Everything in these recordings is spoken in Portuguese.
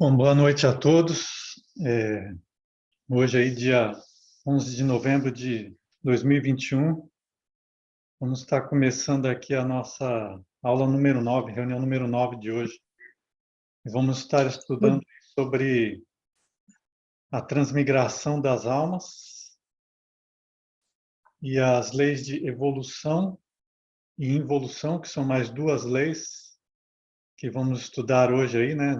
Bom, boa noite a todos. É, Hoje aí, dia 11 de novembro de 2021, vamos estar começando aqui a nossa aula número 9, reunião número 9 de hoje. E vamos estar estudando sobre a transmigração das almas e as leis de evolução e involução, que são mais duas leis que vamos estudar hoje aí, né?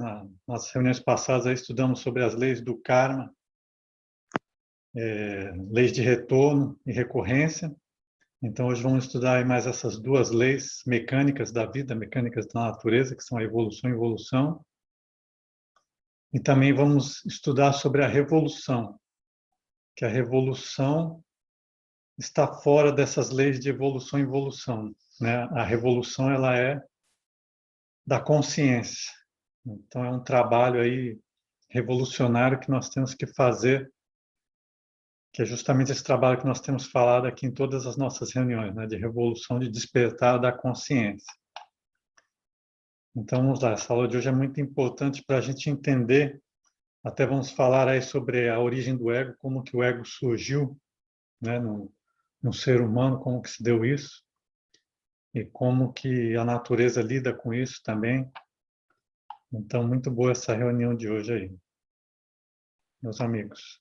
Nas reuniões passadas aí estudamos sobre as leis do karma, leis de retorno e recorrência. Então, hoje vamos estudar aí mais essas duas leis mecânicas da vida, mecânicas da natureza, que são a evolução e involução. E também vamos estudar sobre a revolução, que a revolução está fora dessas leis de evolução e involução, né? A revolução, ela é da consciência. Então, é um trabalho aí revolucionário que nós temos que fazer, que é justamente esse trabalho que nós temos falado aqui em todas as nossas reuniões, né? De revolução, de despertar da consciência. Então, vamos lá. Essa aula de hoje é muito importante para a gente entender, até vamos falar aí sobre a origem do ego, como que o ego surgiu, né, no ser humano, como que se deu isso, e como que a natureza lida com isso também. Então, muito boa essa reunião de hoje aí, meus amigos.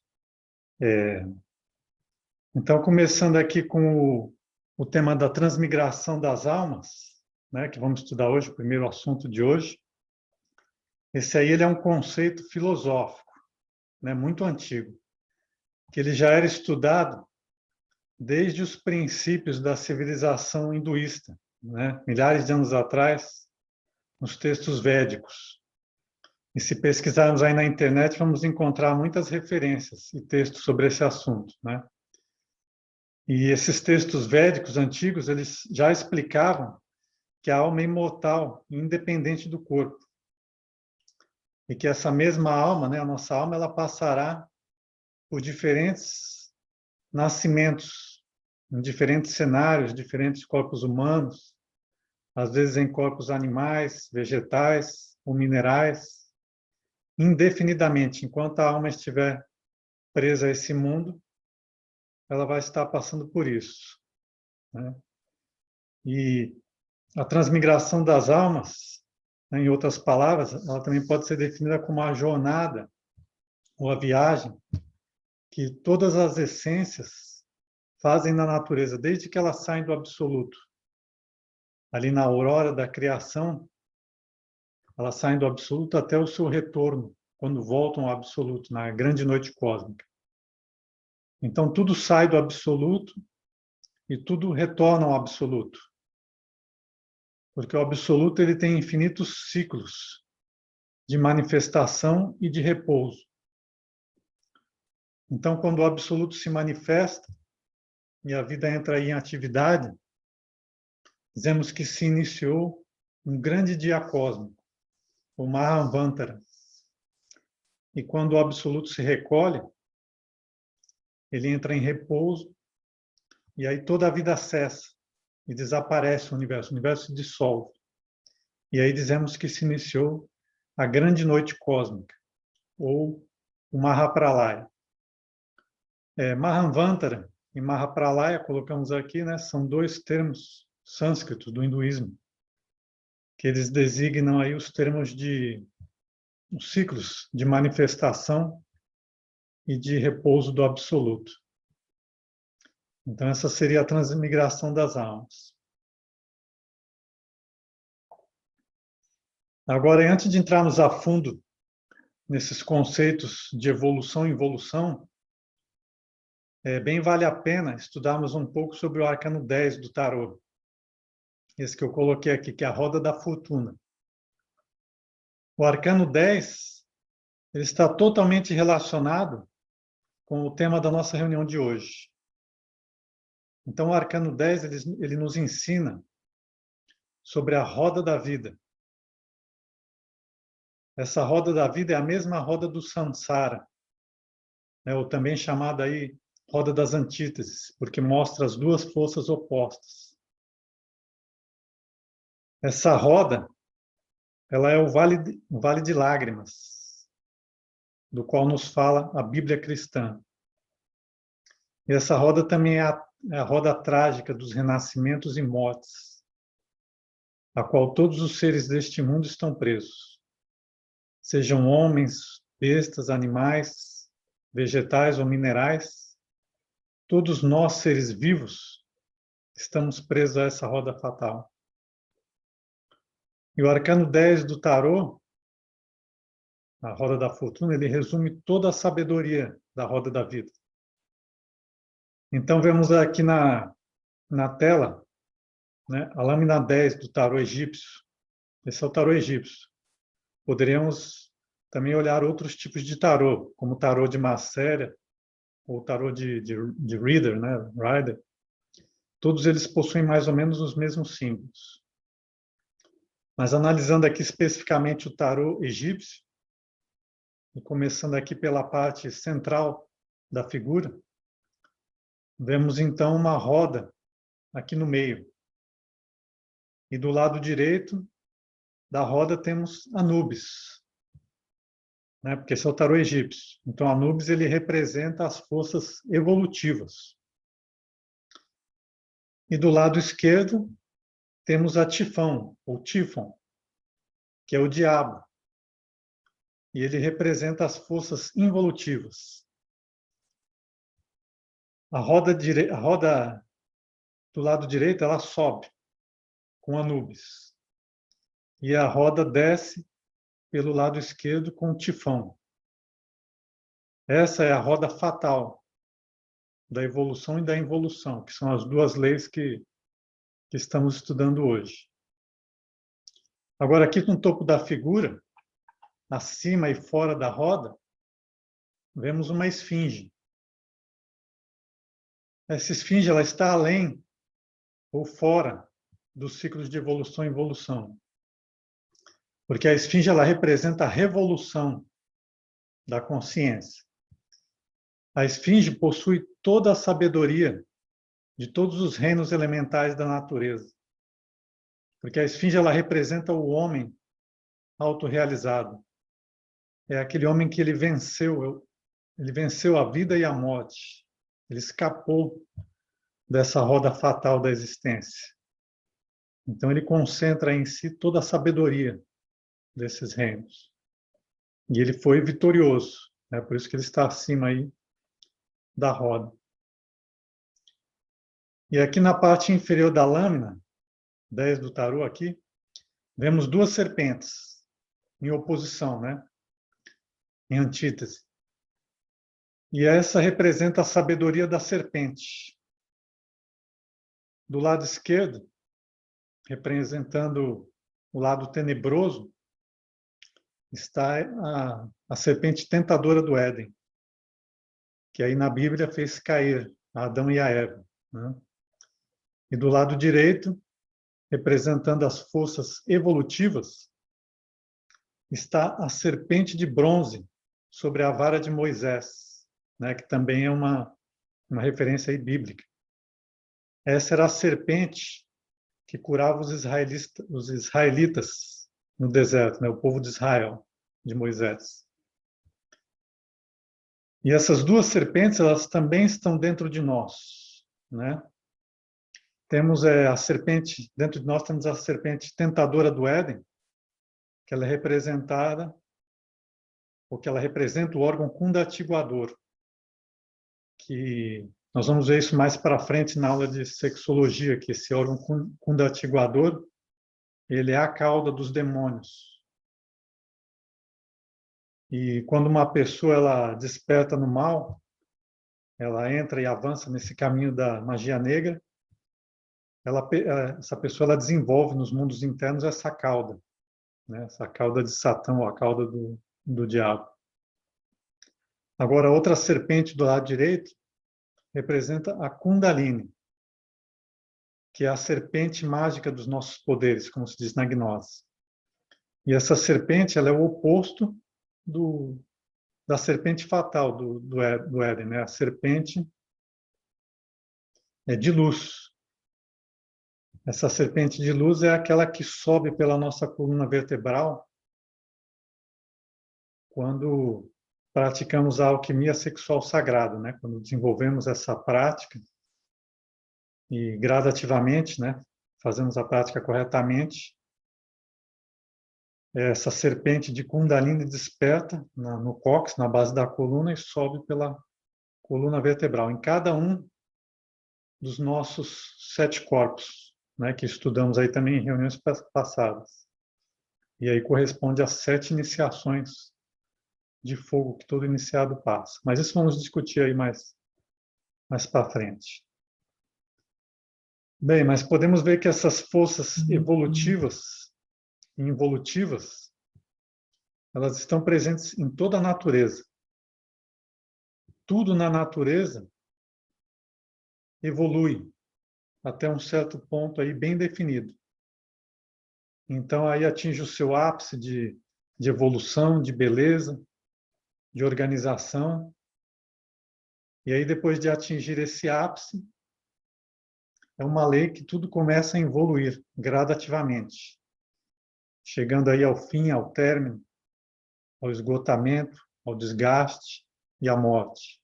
Então, começando aqui com o tema da transmigração das almas, né, que vamos estudar hoje, o primeiro assunto de hoje. Esse aí ele é um conceito filosófico, né, muito antigo, que ele já era estudado desde os princípios da civilização hinduísta, né? Milhares de anos atrás, nos textos védicos. E se pesquisarmos aí na internet, vamos encontrar muitas referências e textos sobre esse assunto, né? E esses textos védicos antigos, eles já explicavam que a alma é imortal, independente do corpo. E que essa mesma alma, né, a nossa alma, ela passará por diferentes nascimentos, em diferentes cenários, diferentes corpos humanos, às vezes em corpos animais, vegetais ou minerais, indefinidamente. Enquanto a alma estiver presa a esse mundo, ela vai estar passando por isso, né? E a transmigração das almas, né, em outras palavras, ela também pode ser definida como a jornada ou a viagem que todas as essências fazem na natureza, desde que elas saem do absoluto. Ali na aurora da criação, elas saem do absoluto até o seu retorno, quando voltam ao absoluto, na grande noite cósmica. Então, tudo sai do absoluto e tudo retorna ao absoluto. Porque o absoluto ele tem infinitos ciclos de manifestação e de repouso. Então, quando o absoluto se manifesta e a vida entra aí em atividade, dizemos que se iniciou um grande dia cósmico, o Mahavantara. E quando o absoluto se recolhe, ele entra em repouso e aí toda a vida cessa e desaparece o universo se dissolve. E aí dizemos que se iniciou a grande noite cósmica, ou o Mahapralaya. Mahavantara e Mahapralaya, colocamos aqui, né, são dois termos sânscritos do hinduísmo, que eles designam aí os ciclos de manifestação e de repouso do absoluto. Então, essa seria a transmigração das almas. Agora, antes de entrarmos a fundo nesses conceitos de evolução e involução, bem vale a pena estudarmos um pouco sobre o arcano 10 do tarô. Esse que eu coloquei aqui, que é a roda da fortuna. O arcano 10, ele está totalmente relacionado com o tema da nossa reunião de hoje. Então, o arcano 10, ele nos ensina sobre a roda da vida. Essa roda da vida é a mesma roda do samsara, né, ou também chamada aí roda das antíteses, porque mostra as duas forças opostas. Essa roda, ela é o vale de lágrimas, do qual nos fala a Bíblia cristã. E essa roda também é a roda trágica dos renascimentos e mortes, a qual todos os seres deste mundo estão presos. Sejam homens, bestas, animais, vegetais ou minerais, todos nós, seres vivos, estamos presos a essa roda fatal. E o arcano 10 do tarô, a roda da fortuna, ele resume toda a sabedoria da roda da vida. Então, vemos aqui na tela, né, a lâmina 10 do tarô egípcio. Esse é o tarô egípcio. Poderíamos também olhar outros tipos de tarô, como o tarô de Marcélia, ou o tarô de Rider, né, Rider. Todos eles possuem mais ou menos os mesmos símbolos. Mas analisando aqui especificamente o tarô egípcio, e começando aqui pela parte central da figura, vemos então uma roda aqui no meio. E do lado direito da roda temos Anubis, né? Porque esse é o tarô egípcio. Então Anubis ele representa as forças evolutivas. E do lado esquerdo temos a Tifão, ou Tifon, que é o diabo. E ele representa as forças involutivas. A roda do lado direito ela sobe com Anubis. E a roda desce pelo lado esquerdo com o Tifão. Essa é a roda fatal da evolução e da involução, que são as duas leis que estamos estudando hoje. Agora, aqui no topo da figura, acima e fora da roda, vemos uma esfinge. Essa esfinge ela está além ou fora dos ciclos de evolução e involução. Porque a esfinge ela representa a revolução da consciência. A esfinge possui toda a sabedoria de todos os reinos elementais da natureza. Porque a esfinge ela representa o homem autorrealizado. É aquele homem que ele venceu a vida e a morte. Ele escapou dessa roda fatal da existência. Então ele concentra em si toda a sabedoria desses reinos. E ele foi vitorioso, né? Por isso que ele está acima aí da roda. E aqui na parte inferior da lâmina, 10 do tarô aqui, vemos duas serpentes em oposição, né? Em antítese. E essa representa a sabedoria da serpente. Do lado esquerdo, representando o lado tenebroso, está a serpente tentadora do Éden, que aí na Bíblia fez cair a Adão e a Eva, né? E do lado direito, representando as forças evolutivas, está a serpente de bronze sobre a vara de Moisés, né? Que também é uma referência aí bíblica. Essa era a serpente que curava os israelitas no deserto, né? O povo de Israel, de Moisés. E essas duas serpentes, elas também estão dentro de nós, né? Temos a serpente, dentro de nós temos a serpente tentadora do Éden, que ela é representada, ou que ela representa o órgão cundatiguador, que nós vamos ver isso mais para frente na aula de sexologia, que esse órgão cundatiguador, ele é a cauda dos demônios. E quando uma pessoa ela desperta no mal, ela entra e avança nesse caminho da magia negra, essa pessoa ela desenvolve nos mundos internos essa cauda, né? Essa cauda de Satã, ou a cauda do diabo. Agora, outra serpente do lado direito representa a Kundalini, que é a serpente mágica dos nossos poderes, como se diz na gnose. E essa serpente ela é o oposto da serpente fatal do Éden, né? A serpente é de luz. Essa serpente de luz é aquela que sobe pela nossa coluna vertebral quando praticamos a alquimia sexual sagrada, né? Quando desenvolvemos essa prática e gradativamente, né? Fazemos a prática corretamente, essa serpente de Kundalini desperta no cóccix, na base da coluna, e sobe pela coluna vertebral, em cada um dos nossos 7 corpos, né, que estudamos aí também em reuniões passadas. E aí corresponde às 7 iniciações de fogo que todo iniciado passa. Mas isso vamos discutir aí mais para frente. Bem, mas podemos ver que essas forças evolutivas e involutivas, elas estão presentes em toda a natureza. Tudo na natureza evolui até um certo ponto aí bem definido. Então aí atinge o seu ápice de evolução, de beleza, de organização. E aí depois de atingir esse ápice, é uma lei que tudo começa a evoluir gradativamente, chegando aí ao fim, ao término, ao esgotamento, ao desgaste e à morte.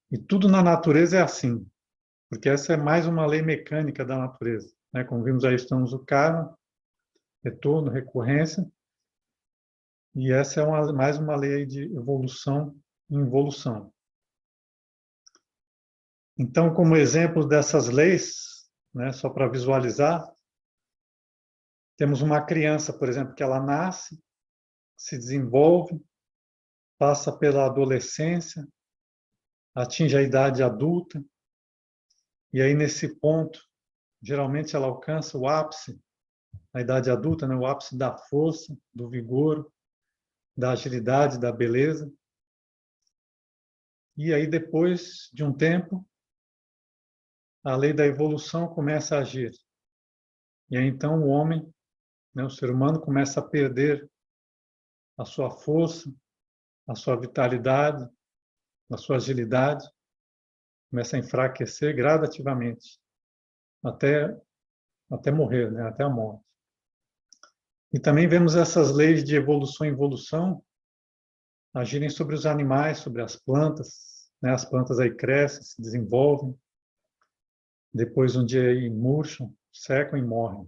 E tudo na natureza é assim, porque essa é mais uma lei mecânica da natureza, né? Como vimos aí, estamos o karma, retorno, recorrência, e essa é mais uma lei de evolução e involução. Então, como exemplo dessas leis, né, só para visualizar, temos uma criança, por exemplo, que ela nasce, se desenvolve, passa pela adolescência, atinge a idade adulta, e aí nesse ponto, geralmente ela alcança o ápice, a idade adulta, né, o ápice da força, do vigor, da agilidade, da beleza. E aí depois de um tempo, a lei da evolução começa a agir. E aí então o homem, né, o ser humano começa a perder a sua força, a sua vitalidade, a sua agilidade, começa a enfraquecer gradativamente, até morrer, né? Até a morte. E também vemos essas leis de evolução e involução agirem sobre os animais, sobre as plantas, né? As plantas aí crescem, se desenvolvem, depois um dia aí murcham, secam e morrem.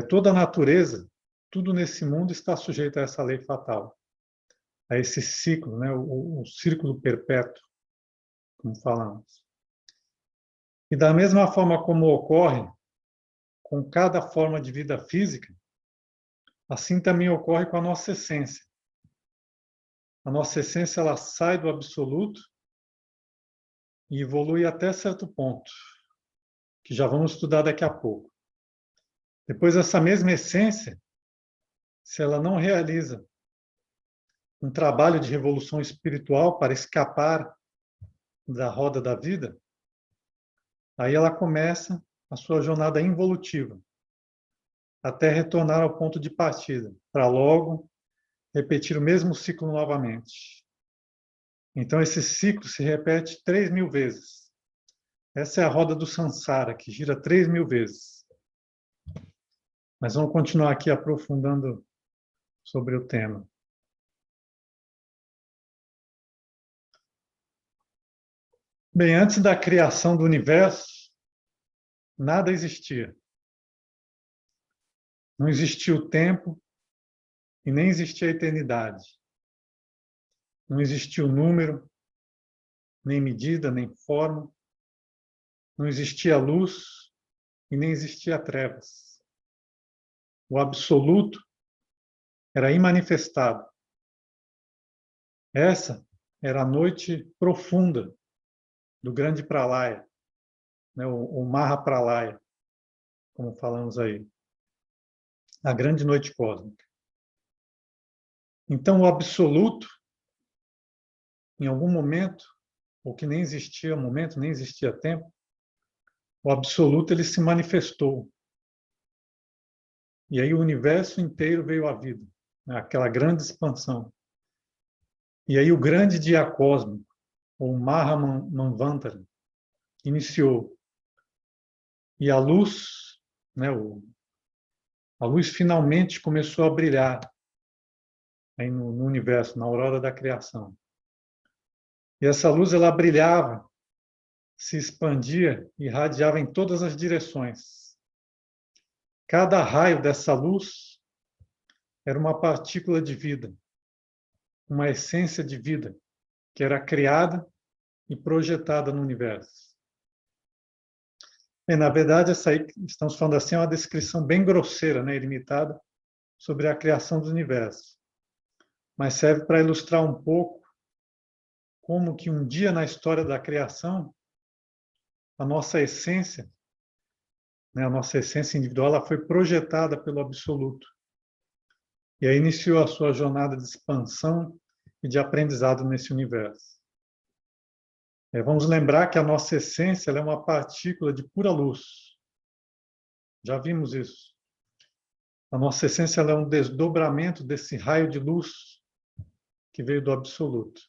Toda a natureza, tudo nesse mundo está sujeito a essa lei fatal, a esse ciclo, né? O círculo perpétuo, como falamos. E da mesma forma como ocorre com cada forma de vida física, assim também ocorre com a nossa essência. A nossa essência ela sai do absoluto e evolui até certo ponto, que já vamos estudar daqui a pouco. Depois, essa mesma essência, se ela não realiza um trabalho de revolução espiritual para escapar da roda da vida, aí ela começa a sua jornada involutiva, até retornar ao ponto de partida, para logo repetir o mesmo ciclo novamente. Então, esse ciclo se repete 3.000 vezes. Essa é a roda do Sansara, que gira 3.000 vezes. Mas vamos continuar aqui aprofundando sobre o tema. Bem, antes da criação do universo, nada existia. Não existia o tempo e nem existia a eternidade. Não existia o número, nem medida, nem forma. Não existia luz e nem existia trevas. O absoluto era imanifestado. Essa era a noite profunda do grande Pralaya, né, o Mahapralaya, como falamos aí. A grande noite cósmica. Então, o absoluto, em algum momento, ou que nem existia momento, nem existia tempo, o absoluto ele se manifestou. E aí o universo inteiro veio à vida, né? Aquela grande expansão. E aí o grande dia cósmico, o Mahamanvantara, iniciou. E a luz, né, a luz finalmente começou a brilhar aí no universo, na aurora da criação. E essa luz, ela brilhava, se expandia e irradiava em todas as direções. Cada raio dessa luz era uma partícula de vida, uma essência de vida, que era criada e projetada no universo. E, na verdade, essa aí, estamos falando assim, é uma descrição bem grosseira, né, limitada, sobre a criação do universo. Mas serve para ilustrar um pouco como que um dia na história da criação, a nossa essência, né, a nossa essência individual, ela foi projetada pelo Absoluto. E aí iniciou a sua jornada de expansão e de aprendizado nesse universo. Vamos lembrar que a nossa essência ela é uma partícula de pura luz. Já vimos isso. A nossa essência ela é um desdobramento desse raio de luz que veio do Absoluto.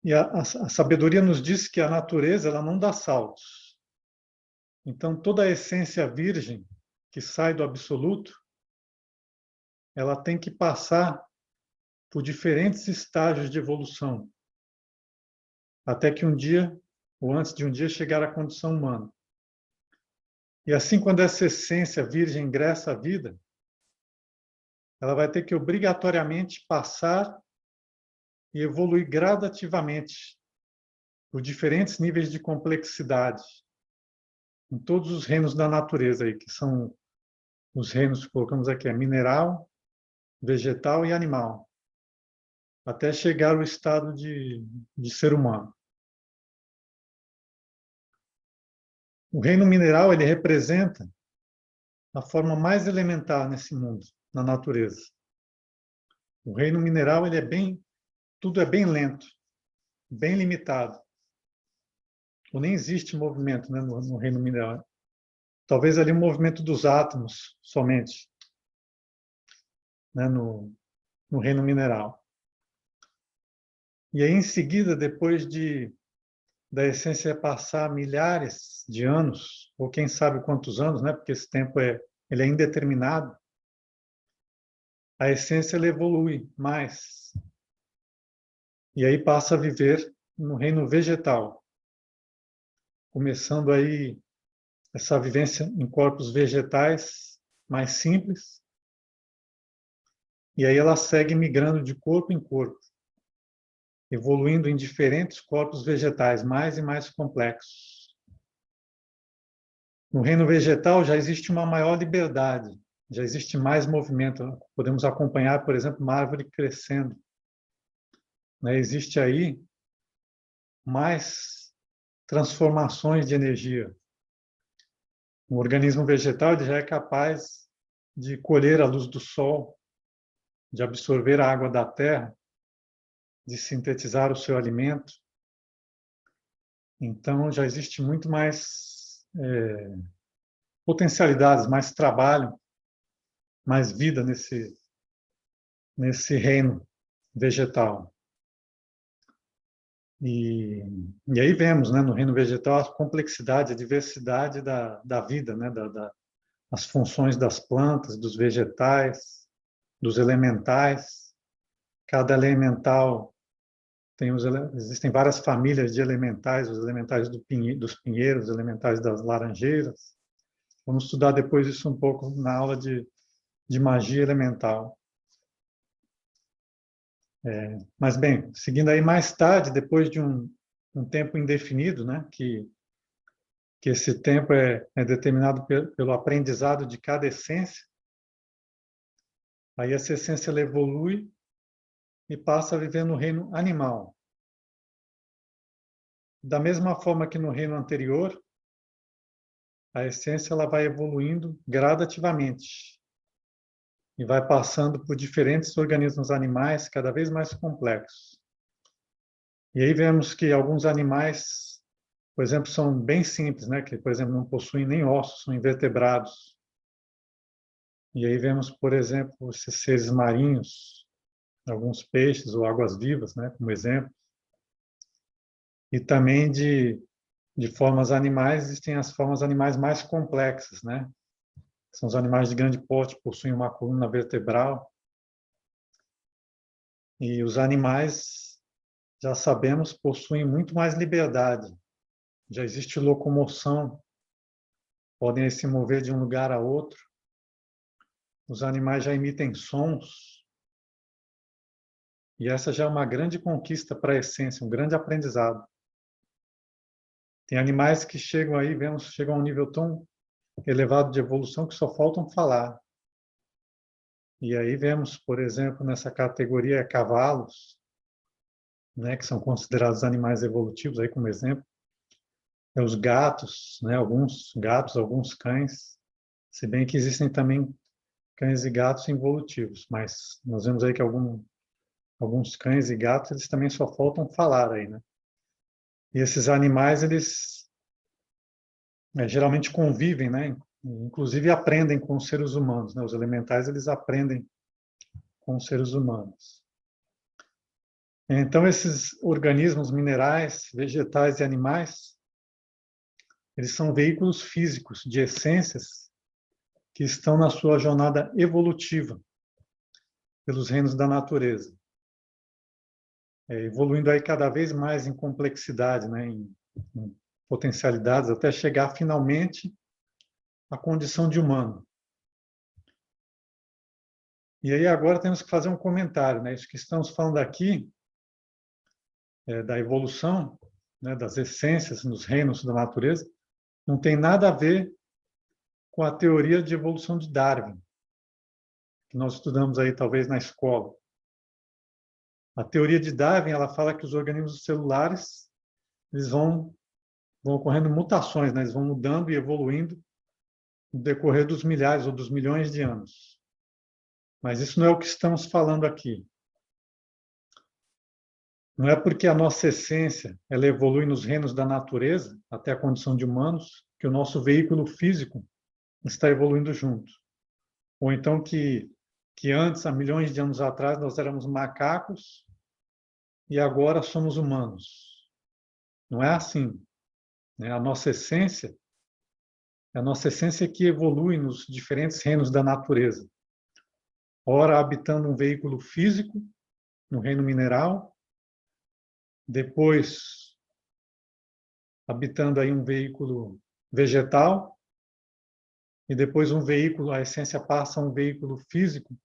E a sabedoria nos diz que a natureza ela não dá saltos. Então, toda a essência virgem que sai do Absoluto, ela tem que passar por diferentes estágios de evolução, até que um dia, ou antes de um dia, chegar à condição humana. E assim, quando essa essência virgem ingressa à vida, ela vai ter que obrigatoriamente passar e evoluir gradativamente por diferentes níveis de complexidade em todos os reinos da natureza aí, que são os reinos que colocamos aqui, mineral, vegetal e animal, até chegar ao estado de ser humano. O reino mineral ele representa a forma mais elementar nesse mundo, na natureza. O reino mineral ele tudo é bem lento, bem limitado. Ou nem existe movimento, né, no reino mineral. Talvez ali o movimento dos átomos somente, né, no reino mineral. E aí, em seguida, depois da essência passar milhares de anos, ou quem sabe quantos anos, né, porque esse tempo ele é indeterminado, a essência ela evolui mais. E aí passa a viver no reino vegetal, começando aí essa vivência em corpos vegetais mais simples, e aí ela segue migrando de corpo em corpo, evoluindo em diferentes corpos vegetais mais e mais complexos. No reino vegetal já existe uma maior liberdade, já existe mais movimento. Podemos acompanhar, por exemplo, uma árvore crescendo. Existe aí mais transformações de energia. O organismo vegetal já é capaz de colher a luz do sol, de absorver a água da terra, de sintetizar o seu alimento. Então, já existe muito mais potencialidades, mais trabalho, mais vida nesse reino vegetal. E aí vemos, né, no reino vegetal, a complexidade, a diversidade da vida, né, as funções das plantas, dos vegetais, dos elementais. Cada elemental existem várias famílias de elementais, os elementais dos pinheiros, os elementais das laranjeiras. Vamos estudar depois isso um pouco na aula de magia elemental. Mas, bem, seguindo aí mais tarde, depois de um tempo indefinido, né, que esse tempo é determinado pelo aprendizado de cada essência, aí essa essência ela evolui e passa a viver no reino animal. Da mesma forma que no reino anterior, a essência ela vai evoluindo gradativamente e vai passando por diferentes organismos animais cada vez mais complexos. E aí vemos que alguns animais, por exemplo, são bem simples, né? Que, por exemplo, não possuem nem ossos, são invertebrados. E aí vemos, por exemplo, esses seres marinhos, alguns peixes ou águas-vivas, né? Como exemplo. E também de formas animais, existem as formas animais mais complexas, né? São os animais de grande porte, possuem uma coluna vertebral. E os animais, já sabemos, possuem muito mais liberdade. Já existe locomoção, podem se mover de um lugar a outro. Os animais já emitem sons. E essa já é uma grande conquista para a essência, um grande aprendizado. Tem animais que chegam aí, vemos, chegam a um nível tão elevado de evolução que só faltam falar. E aí vemos, por exemplo, nessa categoria cavalos, né, que são considerados animais evolutivos, aí como exemplo, os gatos, né, alguns gatos, alguns cães, se bem que existem também cães e gatos involutivos, mas nós vemos aí que alguns cães e gatos, eles também só faltam falar aí, né? E esses animais, eles geralmente convivem, né? Inclusive aprendem com os seres humanos, né? Os elementais, eles aprendem com os seres humanos. Então, esses organismos minerais, vegetais e animais, eles são veículos físicos de essências que estão na sua jornada evolutiva pelos reinos da natureza, evoluindo aí cada vez mais em complexidade, né? Em potencialidades, até chegar finalmente à condição de humano. E aí agora temos que fazer um comentário, né? Isso que estamos falando aqui, da evolução, né, das essências nos reinos da natureza, não tem nada a ver com a teoria de evolução de Darwin, que nós estudamos aí talvez na escola. A teoria de Darwin, ela fala que os organismos celulares, eles vão ocorrendo mutações, né? Eles vão mudando e evoluindo no decorrer dos milhares ou dos milhões de anos. Mas isso não é o que estamos falando aqui. Não é porque a nossa essência ela evolui nos reinos da natureza, até a condição de humanos, que o nosso veículo físico está evoluindo junto. Ou então que antes, há milhões de anos atrás, nós éramos macacos e agora somos humanos. Não é assim. Né? A nossa essência que evolui nos diferentes reinos da natureza. Ora, habitando um veículo físico, no reino mineral, depois habitando aí um veículo vegetal, e depois um veículo, a essência passa a um veículo físico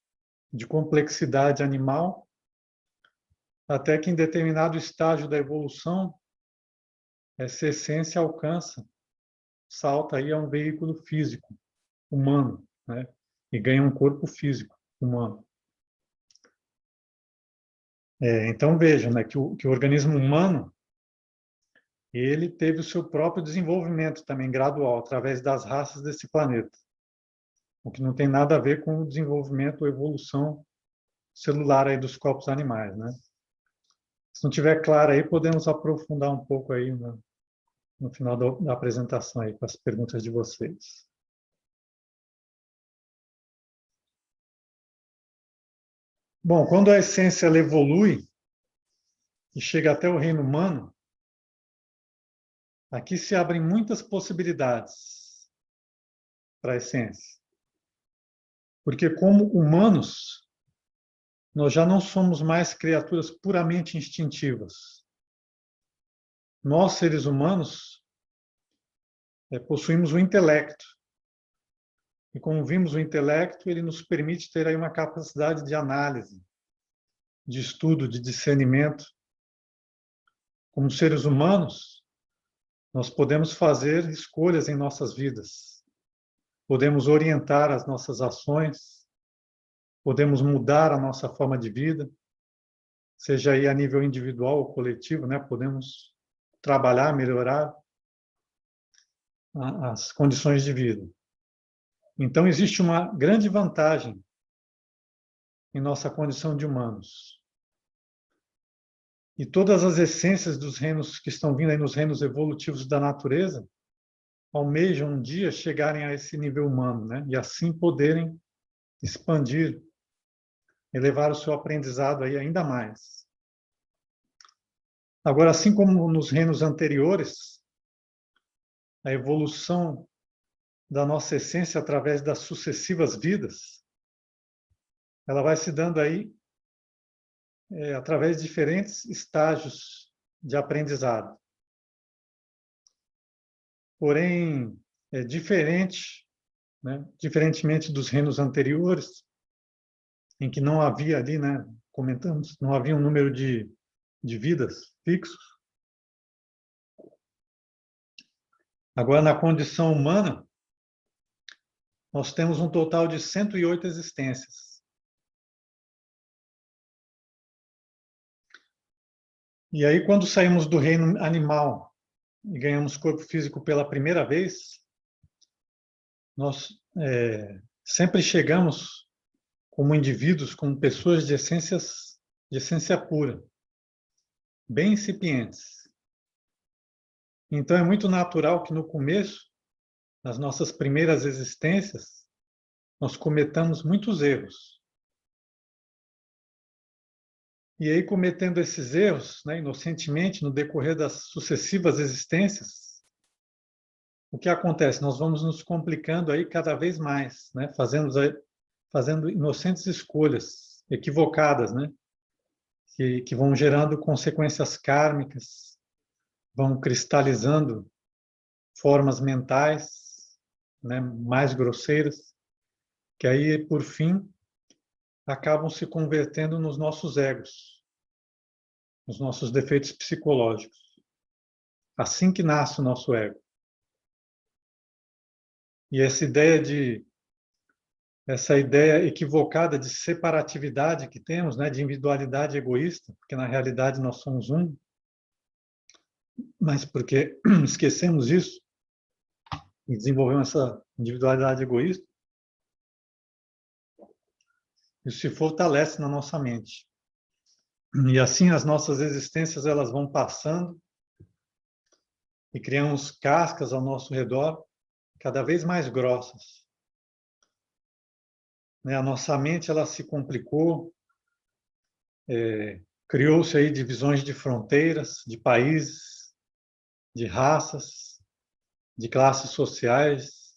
de complexidade animal, até que em determinado estágio da evolução, essa essência alcança, salta aí a um veículo físico, humano, né? E ganha um corpo físico, humano. Então vejam, né, que o organismo humano, ele teve o seu próprio desenvolvimento também gradual, através das raças desse planeta. O que não tem nada a ver com o desenvolvimento ou evolução celular aí dos corpos animais, né? Se não tiver claro aí, podemos aprofundar um pouco aí no final da apresentação aí, com as perguntas de vocês. Bom, quando a essência ela evolui e chega até o reino humano, aqui se abrem muitas possibilidades para a essência. Porque como humanos, nós já não somos mais criaturas puramente instintivas. Nós, seres humanos, possuímos o intelecto. E como vimos, o intelecto ele nos permite ter aí uma capacidade de análise, de estudo, de discernimento. Como seres humanos, nós podemos fazer escolhas em nossas vidas. Podemos orientar as nossas ações, podemos mudar a nossa forma de vida, seja aí a nível individual ou coletivo, né? Podemos trabalhar, melhorar as condições de vida. Então, existe uma grande vantagem em nossa condição de humanos. E todas as essências dos reinos que estão vindo aí nos reinos evolutivos da natureza almejam um dia chegarem a esse nível humano, né? E assim poderem expandir, elevar o seu aprendizado aí ainda mais. Agora, assim como nos reinos anteriores, a evolução da nossa essência através das sucessivas vidas, ela vai se dando aí através de diferentes estágios de aprendizado. Porém, é diferente, né? Diferentemente dos reinos anteriores, em que não havia ali, né, comentamos, não havia um número de vidas fixos. Agora, na condição humana, nós temos um total de 108 existências. E aí, quando saímos do reino animal e ganhamos corpo físico pela primeira vez, nós sempre chegamos como indivíduos, como pessoas de essência pura, bem incipientes. Então, é muito natural que no começo, nas nossas primeiras existências, nós cometamos muitos erros. E aí, cometendo esses erros, né, inocentemente, no decorrer das sucessivas existências, o que acontece? Nós vamos nos complicando aí cada vez mais, né, fazendo inocentes escolhas equivocadas, né, que vão gerando consequências kármicas, vão cristalizando formas mentais, né, mais grosseiras, que aí, por fim, acabam se convertendo nos nossos egos, nos nossos defeitos psicológicos. Assim que nasce o nosso ego. E essa ideia equivocada de separatividade que temos, né, de individualidade egoísta, porque na realidade nós somos um, mas porque esquecemos isso e desenvolvemos essa individualidade egoísta, isso se fortalece na nossa mente. E assim as nossas existências elas vão passando e criamos cascas ao nosso redor cada vez mais grossas. A nossa mente ela se complicou, criou-se aí divisões de fronteiras, de países, de raças, de classes sociais,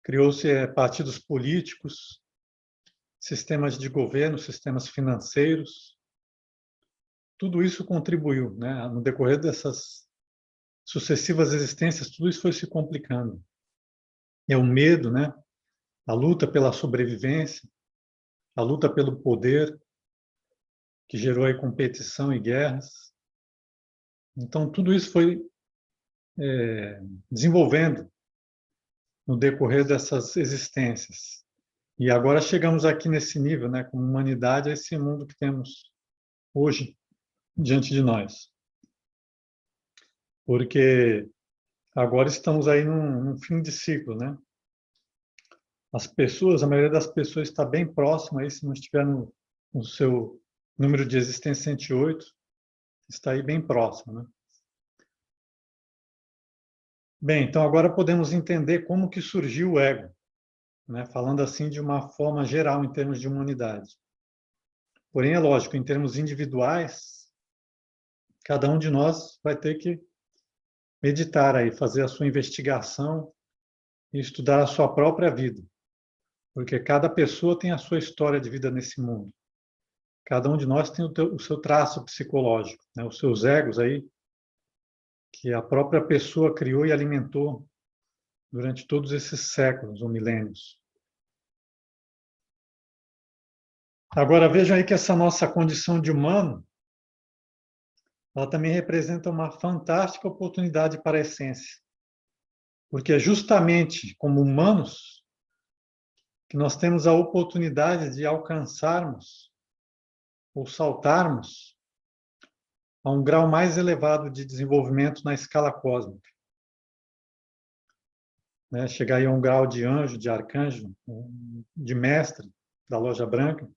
criou-se partidos políticos, sistemas de governo, sistemas financeiros. Tudo isso contribuiu, né? No decorrer dessas sucessivas existências, tudo isso foi se complicando. É o medo, né? A luta pela sobrevivência, a luta pelo poder, que gerou aí competição e guerras. Então, tudo isso foi desenvolvendo no decorrer dessas existências. E agora chegamos aqui nesse nível, né, como humanidade, a esse mundo que temos hoje diante de nós. Porque agora estamos aí num fim de ciclo, né? As pessoas, a maioria das pessoas está bem próxima aí, se não estiver no seu número de existência 108, está aí bem próximo, né? Bem, então agora podemos entender como que surgiu o ego, né? Falando assim de uma forma geral em termos de humanidade. Porém, é lógico, em termos individuais, cada um de nós vai ter que meditar aí, fazer a sua investigação e estudar a sua própria vida. Porque cada pessoa tem a sua história de vida nesse mundo. Cada um de nós tem o seu traço psicológico, né? Os seus egos aí, que a própria pessoa criou e alimentou durante todos esses séculos ou milênios. Agora, vejam aí que essa nossa condição de humano, ela também representa uma fantástica oportunidade para a essência. Porque é justamente como humanos que nós temos a oportunidade de alcançarmos ou saltarmos a um grau mais elevado de desenvolvimento na escala cósmica. Né? Chegar aí a um grau de anjo, de arcanjo, de mestre da loja branca.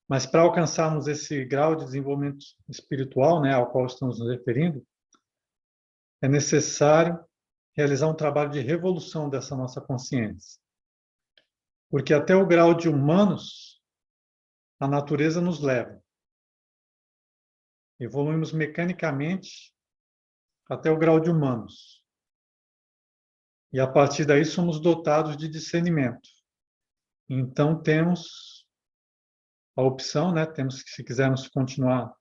Mas para alcançarmos esse grau de desenvolvimento espiritual, né, ao qual estamos nos referindo, é necessário realizar um trabalho de revolução dessa nossa consciência. Porque até o grau de humanos, a natureza nos leva. Evoluímos mecanicamente até o grau de humanos. E a partir daí somos dotados de discernimento. Então temos a opção, né? Temos que, se quisermos continuar,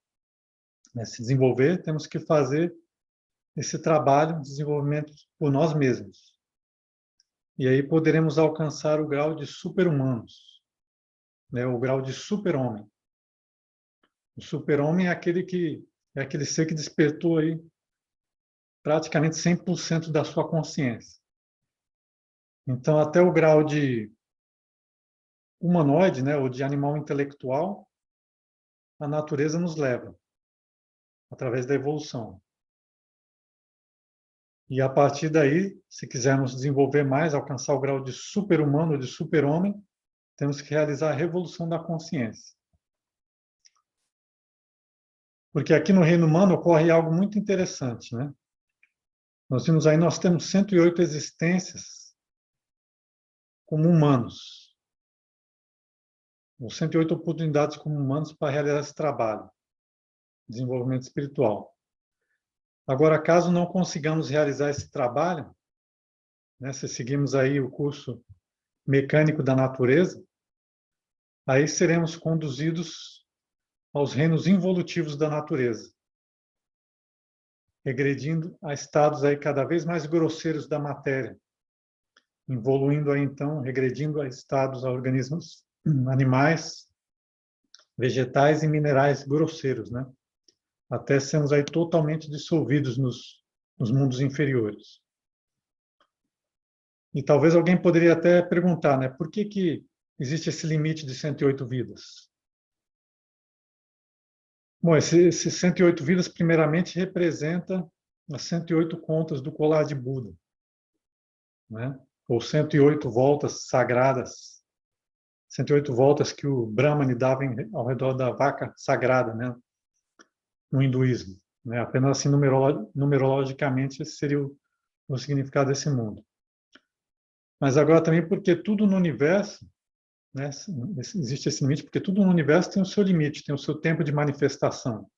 né, se desenvolver, temos que fazer esse trabalho de desenvolvimento por nós mesmos. E aí poderemos alcançar o grau de super-humanos, né? O grau de super-homem. O super-homem é aquele ser que despertou aí praticamente 100% da sua consciência. Então, até o grau de humanoide, né, ou de animal intelectual, a natureza nos leva, através da evolução. E a partir daí, se quisermos desenvolver mais, alcançar o grau de super-humano ou de super-homem, temos que realizar a revolução da consciência. Porque aqui no reino humano ocorre algo muito interessante, né? Nós temos 108 existências como humanos, ou 108 oportunidades como humanos para realizar esse trabalho, desenvolvimento espiritual. Agora, caso não consigamos realizar esse trabalho, né, se seguimos aí o curso mecânico da natureza, aí seremos conduzidos aos reinos involutivos da natureza, regredindo a estados aí cada vez mais grosseiros da matéria, evoluindo aí então, regredindo a estados, a organismos animais, vegetais e minerais grosseiros, né? Até sermos aí totalmente dissolvidos nos mundos inferiores. E talvez alguém poderia até perguntar, né, por que existe esse limite de 108 vidas? Bom, esses 108 vidas, primeiramente, representa as 108 contas do colar de Buda, né? Ou 108 voltas sagradas, 108 voltas que o Brahmani dava ao redor da vaca sagrada, né? No hinduísmo, né? Apenas assim, numerologicamente, esse seria o significado desse mundo. Mas agora também porque tudo no universo, né, existe esse limite, porque tudo no universo tem o seu limite, tem o seu tempo de manifestação.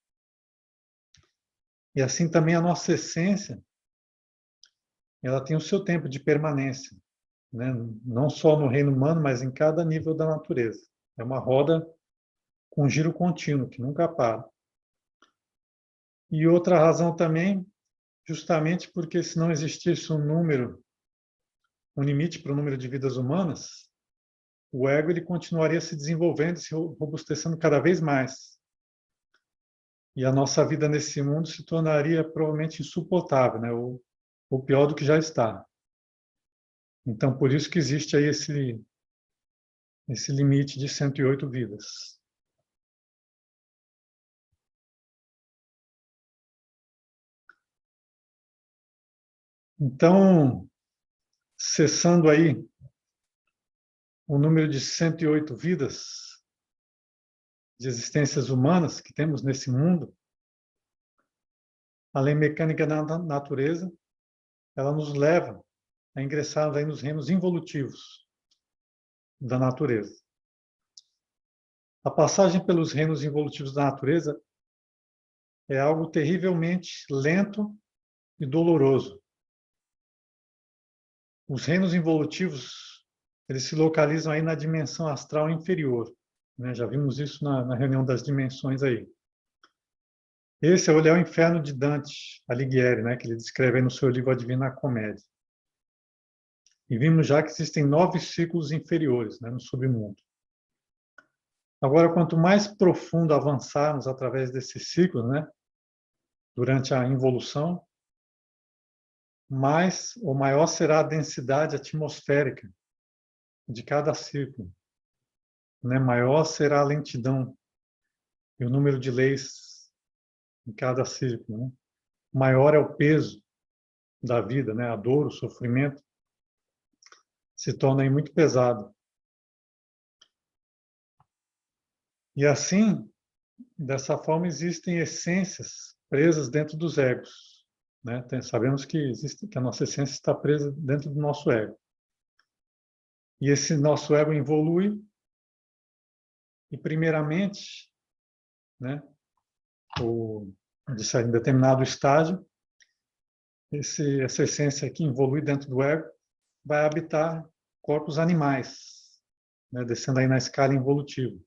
E assim também a nossa essência, ela tem o seu tempo de permanência, né? Não só no reino humano, mas em cada nível da natureza. É uma roda com giro contínuo, que nunca para. E outra razão também, justamente porque se não existisse um limite para o número de vidas humanas, o ego ele continuaria se desenvolvendo, se robustecendo cada vez mais. E a nossa vida nesse mundo se tornaria provavelmente insuportável, né? Ou pior do que já está. Então, por isso que existe aí esse limite de 108 vidas. Então, cessando aí o número de 108 vidas de existências humanas que temos nesse mundo, a lei mecânica da natureza, ela nos leva a ingressar aí nos reinos involutivos da natureza. A passagem pelos reinos involutivos da natureza é algo terrivelmente lento e doloroso. Os reinos involutivos, eles se localizam aí na dimensão astral inferior, né? Já vimos isso na reunião das dimensões aí. Esse é o Inferno de Dante Alighieri, né? Que ele descreve aí no seu livro A Divina Comédia. E vimos já que existem 9 ciclos inferiores, né, no submundo. Agora, quanto mais profundo avançarmos através desses ciclos, né, durante a involução, mais ou maior será a densidade atmosférica de cada ciclo, né? Maior será a lentidão e o número de leis em cada ciclo, né? Maior é o peso da vida, né? A dor, o sofrimento se torna aí muito pesado. E assim, dessa forma, existem essências presas dentro dos egos, né? Sabemos que que a nossa essência está presa dentro do nosso ego. E esse nosso ego evolui e, primeiramente, né, em determinado estágio, essa essência que evolui dentro do ego, vai habitar corpos animais, né, descendo aí na escala involutiva.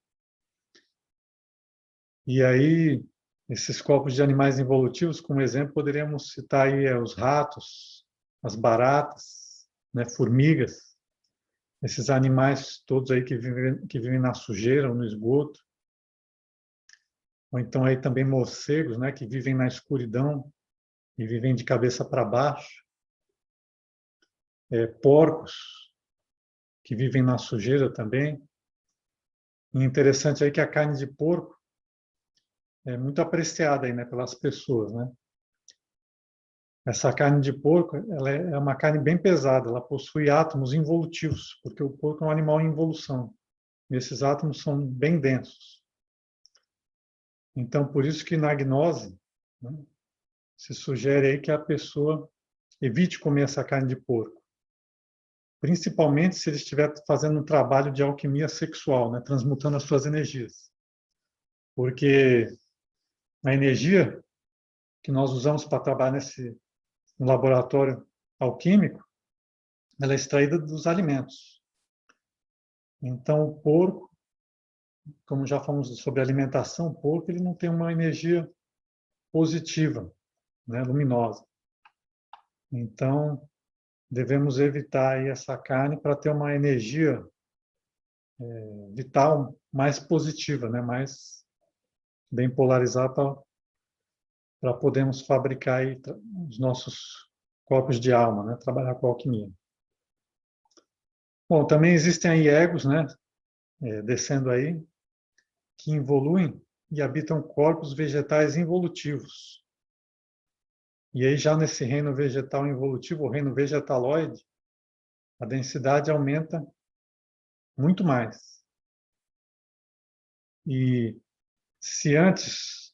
E aí, esses corpos de animais involutivos, como exemplo, poderíamos citar aí os ratos, as baratas, né, formigas, esses animais todos aí que vivem na sujeira ou no esgoto. Ou então aí também morcegos, né, que vivem na escuridão e vivem de cabeça para baixo. Porcos, que vivem na sujeira também. E interessante aí que a carne de porco é muito apreciada aí, né, pelas pessoas, né? Essa carne de porco, ela é uma carne bem pesada, ela possui átomos involutivos, porque o porco é um animal em involução. E esses átomos são bem densos. Então, por isso que na gnose, né, se sugere aí que a pessoa evite comer essa carne de porco. Principalmente se ele estiver fazendo um trabalho de alquimia sexual, né, transmutando as suas energias. Porque a energia que nós usamos para trabalhar no laboratório alquímico, ela é extraída dos alimentos. Então, o porco, como já falamos sobre alimentação, o porco ele não tem uma energia positiva, né, luminosa. Então, devemos evitar aí essa carne para ter uma energia vital mais positiva, né, mais bem polarizada para podermos fabricar aí os nossos corpos de alma, né, trabalhar com a alquimia. Bom, também existem aí egos, né, descendo aí, que evoluem e habitam corpos vegetais involutivos. E aí já nesse reino vegetal involutivo, o reino vegetaloide, a densidade aumenta muito mais. E se antes,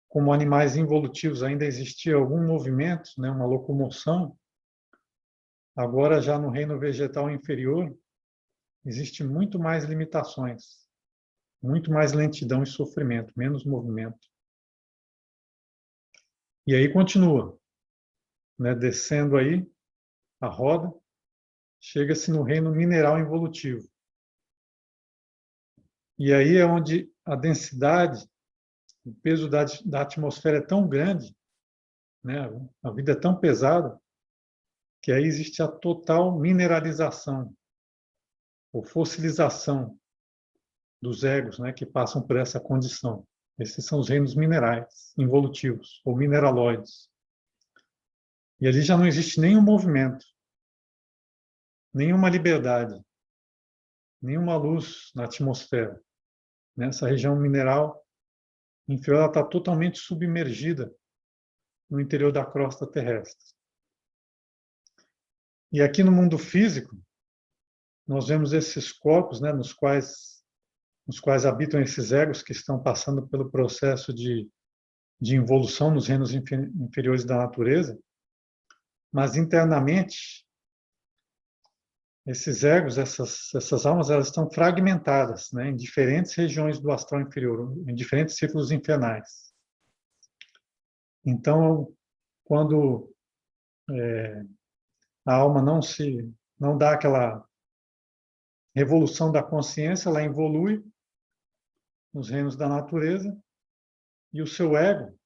como animais involutivos, ainda existia algum movimento, né, uma locomoção, agora já no reino vegetal inferior, existe muito mais limitações, muito mais lentidão e sofrimento, menos movimento. E aí continua, né, descendo aí a roda, chega-se no reino mineral involutivo. E aí é onde a densidade, o peso da atmosfera é tão grande, né, a vida é tão pesada, que aí existe a total mineralização, ou fossilização dos egos, né, que passam por essa condição. Esses são os reinos minerais, involutivos, ou mineraloides. E ali já não existe nenhum movimento, nenhuma liberdade, nenhuma luz na atmosfera. Nessa região mineral inferior, ela está totalmente submergida no interior da crosta terrestre. E aqui no mundo físico, nós vemos esses corpos, né, nos quais habitam esses egos que estão passando pelo processo de involução nos reinos inferiores da natureza, mas internamente esses egos, essas almas, elas estão fragmentadas, né, em diferentes regiões do astral inferior, em diferentes círculos infernais. Então, quando a alma não dá aquela revolução da consciência, ela evolui nos reinos da natureza e o seu ego,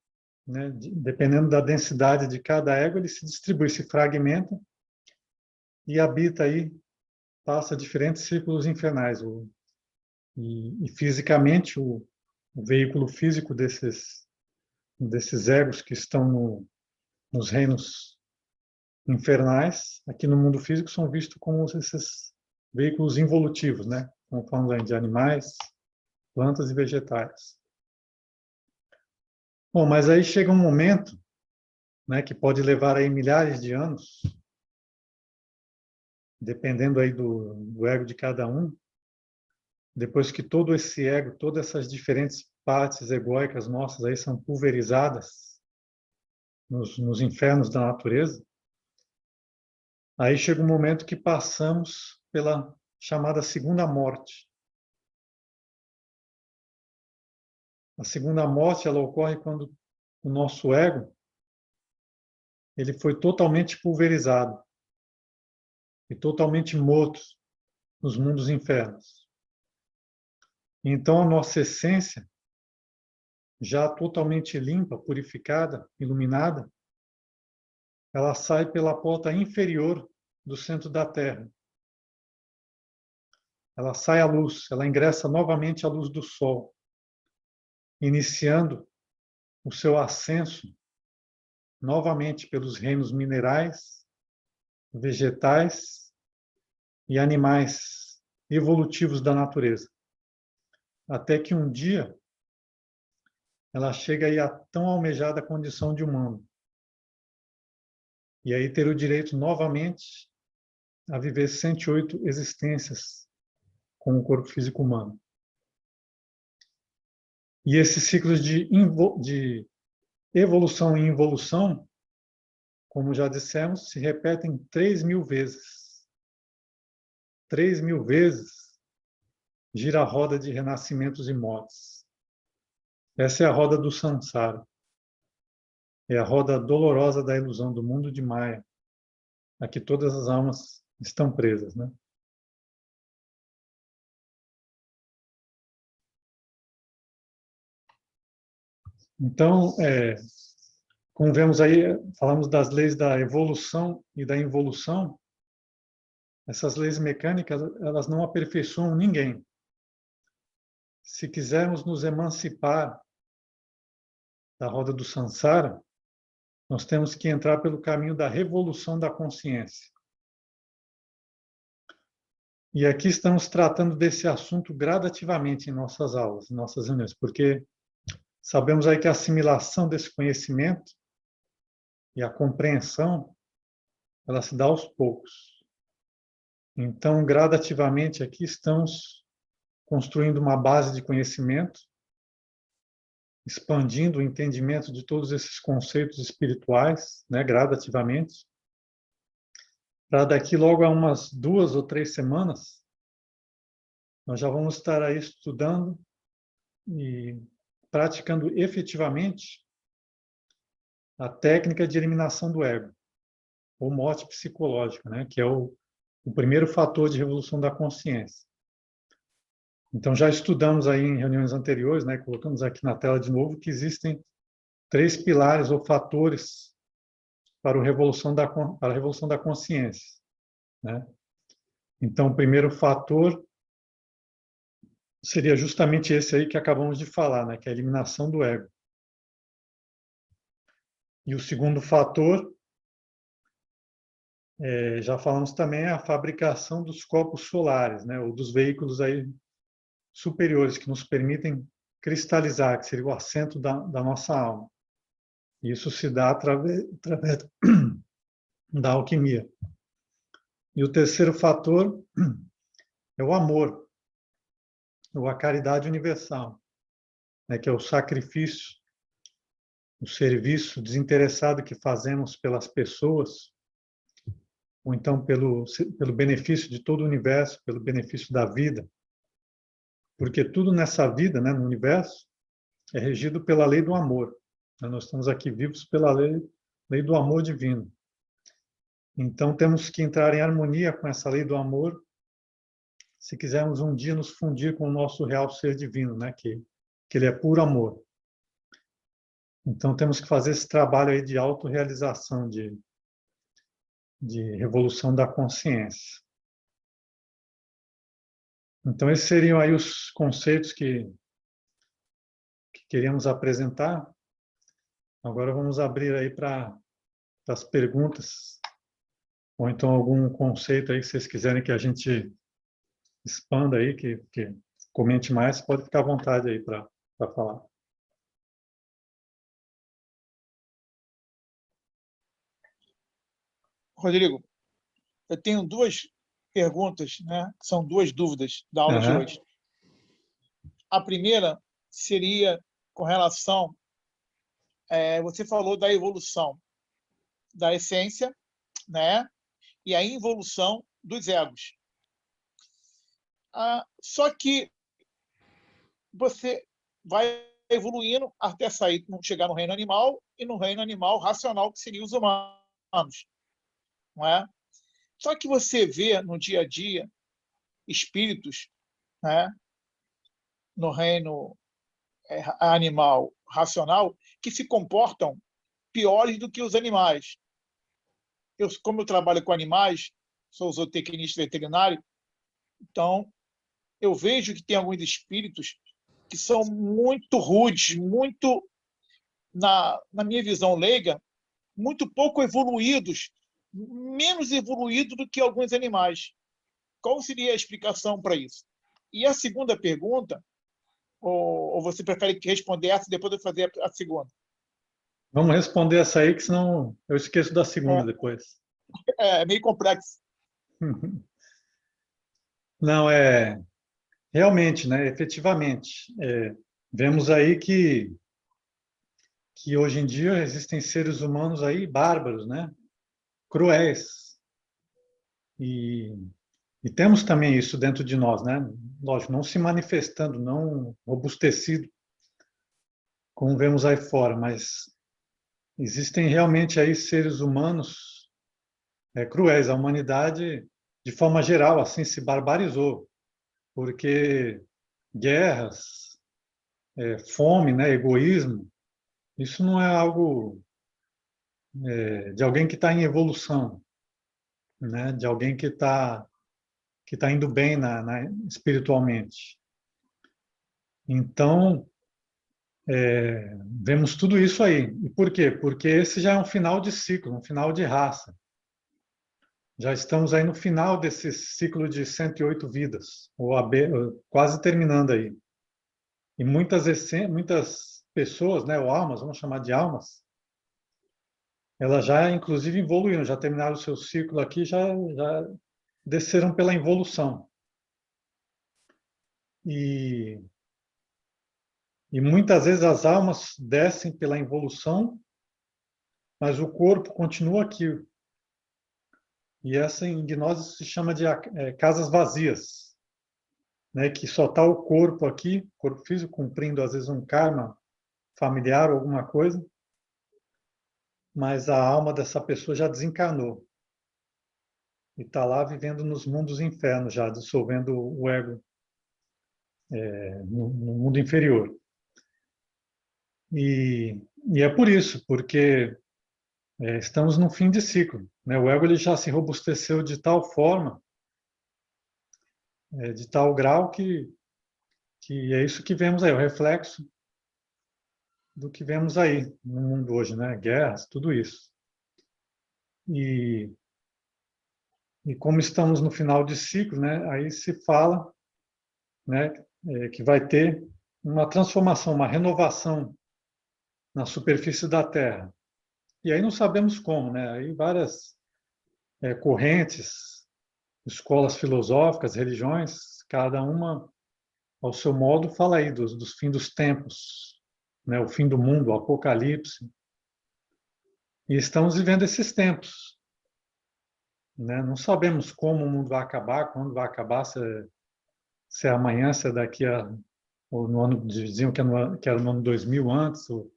né, dependendo da densidade de cada ego, ele se distribui, se fragmenta e habita aí, passa diferentes círculos infernais. E fisicamente, o veículo físico desses egos que estão nos reinos infernais, aqui no mundo físico, são vistos como esses veículos involutivos, né? Como falando de animais, plantas e vegetais. Bom, mas aí chega um momento, né, que pode levar aí milhares de anos, dependendo aí do ego de cada um, depois que todo esse ego, todas essas diferentes partes egóicas nossas aí são pulverizadas nos infernos da natureza, aí chega um momento que passamos pela chamada segunda morte. A segunda morte, ela ocorre quando o nosso ego ele foi totalmente pulverizado. e totalmente mortos nos mundos infernos. Então, a nossa essência, já totalmente limpa, purificada, iluminada, ela sai pela porta inferior do centro da Terra. Ela sai à luz, ela ingressa novamente à luz do Sol, iniciando o seu ascenso novamente pelos reinos minerais, vegetais e animais evolutivos da natureza. Até que um dia ela chega aí à tão almejada condição de humano. E aí ter o direito novamente a viver 108 existências com o corpo físico humano. E esses ciclos de evolução e involução, como já dissemos, se repetem 3.000 vezes. 3.000 vezes gira a roda de renascimentos e mortes. Essa é a roda do Sansara. É a roda dolorosa da ilusão do mundo de Maya, a que todas as almas estão presas, né? Então, como vemos aí, falamos das leis da evolução e da involução. Essas leis mecânicas, elas não aperfeiçoam ninguém. Se quisermos nos emancipar da roda do Sansara, nós temos que entrar pelo caminho da revolução da consciência. E aqui estamos tratando desse assunto gradativamente em nossas aulas, em nossas reuniões, porque sabemos aí que a assimilação desse conhecimento e a compreensão, ela se dá aos poucos. Então, gradativamente aqui estamos construindo uma base de conhecimento, expandindo o entendimento de todos esses conceitos espirituais, né, gradativamente, para daqui logo a umas 2 ou 3 semanas, nós já vamos estar aí estudando e praticando efetivamente a técnica de eliminação do ego, ou morte psicológica, né, que é o primeiro fator de revolução da consciência. Então, já estudamos aí em reuniões anteriores, né, colocamos aqui na tela de novo, que existem 3 pilares ou fatores para a revolução da consciência, né? Então, o primeiro fator seria justamente esse aí que acabamos de falar, né, que é a eliminação do ego. E o segundo fator, já falamos também, é a fabricação dos corpos solares, né, ou dos veículos aí superiores que nos permitem cristalizar, que seria o assento da nossa alma. Isso se dá através da alquimia. E o terceiro fator é o amor, ou a caridade universal, né, que é o sacrifício, o serviço desinteressado que fazemos pelas pessoas, ou então pelo benefício de todo o universo, pelo benefício da vida. Porque tudo nessa vida, né, no universo, é regido pela lei do amor. Nós estamos aqui vivos pela lei do amor divino. Então, temos que entrar em harmonia com essa lei do amor se quisermos um dia nos fundir com o nosso real ser divino, né, que ele é puro amor. Então, temos que fazer esse trabalho aí de autorrealização, de revolução da consciência. Então, esses seriam aí os conceitos que queríamos apresentar. Agora vamos abrir aí para as perguntas, ou então algum conceito aí que vocês quiserem que a gente expanda aí, que comente mais, pode ficar à vontade aí para falar. Rodrigo, eu tenho 2 perguntas, né, que são 2 dúvidas da aula de hoje. A primeira seria com relação, você falou da evolução da essência, né, e a involução dos egos. Só que você vai evoluindo até chegar no reino animal e no reino animal racional, que seria os humanos, não é? Só que você vê no dia a dia espíritos, né, no reino animal racional que se comportam piores do que os animais. Como eu trabalho com animais, sou zootecnista veterinário, então eu vejo que tem alguns espíritos que são muito rudes, muito, na minha visão leiga, muito pouco evoluídos, menos evoluídos do que alguns animais. Qual seria a explicação para isso? E a segunda pergunta, ou você prefere responder essa e depois eu fazer a segunda? Vamos responder essa aí, que senão eu esqueço da segunda depois. É meio complexo. Não, realmente, né? Efetivamente, vemos aí que hoje em dia existem seres humanos aí bárbaros, né? Cruéis. E, e temos também isso dentro de nós, né? Lógico, não se manifestando, não robustecido, como vemos aí fora, mas existem realmente aí seres humanos cruéis. A humanidade, de forma geral, assim, se barbarizou, porque guerras, fome, né, egoísmo, isso não é algo de alguém que está em evolução, né, de alguém que tá indo bem espiritualmente. Então, vemos tudo isso aí. E por quê? Porque esse já é um final de ciclo, um final de raça. Já estamos aí no final desse ciclo de 108 vidas, quase terminando aí. E muitas pessoas, né, ou almas, vamos chamar de almas, elas já, inclusive, evoluíram, já terminaram o seu ciclo aqui, já desceram pela evolução. E, e muitas vezes as almas descem pela evolução, mas o corpo continua aqui. E essa em gnose se chama de casas vazias, né, que só está o corpo aqui, corpo físico, cumprindo às vezes um karma familiar ou alguma coisa, mas a alma dessa pessoa já desencarnou e está lá vivendo nos mundos infernos, já dissolvendo o ego no mundo inferior. E é por isso, porque estamos no fim de ciclo, né? O ego ele já se robusteceu de tal forma, de tal grau que é isso que vemos aí, o reflexo do que vemos aí no mundo hoje, né? Guerras, tudo isso. E como estamos no final de ciclo, né? Aí se fala, né? Que vai ter uma transformação, uma renovação na superfície da Terra. E aí não sabemos como, né? Aí várias correntes, escolas filosóficas, religiões, cada uma ao seu modo fala aí dos fins dos tempos, né? O fim do mundo, o apocalipse. E estamos vivendo esses tempos, né? Não sabemos como o mundo vai acabar, quando vai acabar, se é amanhã, se é daqui a ou no ano, diziam que era no ano 2000 antes, ou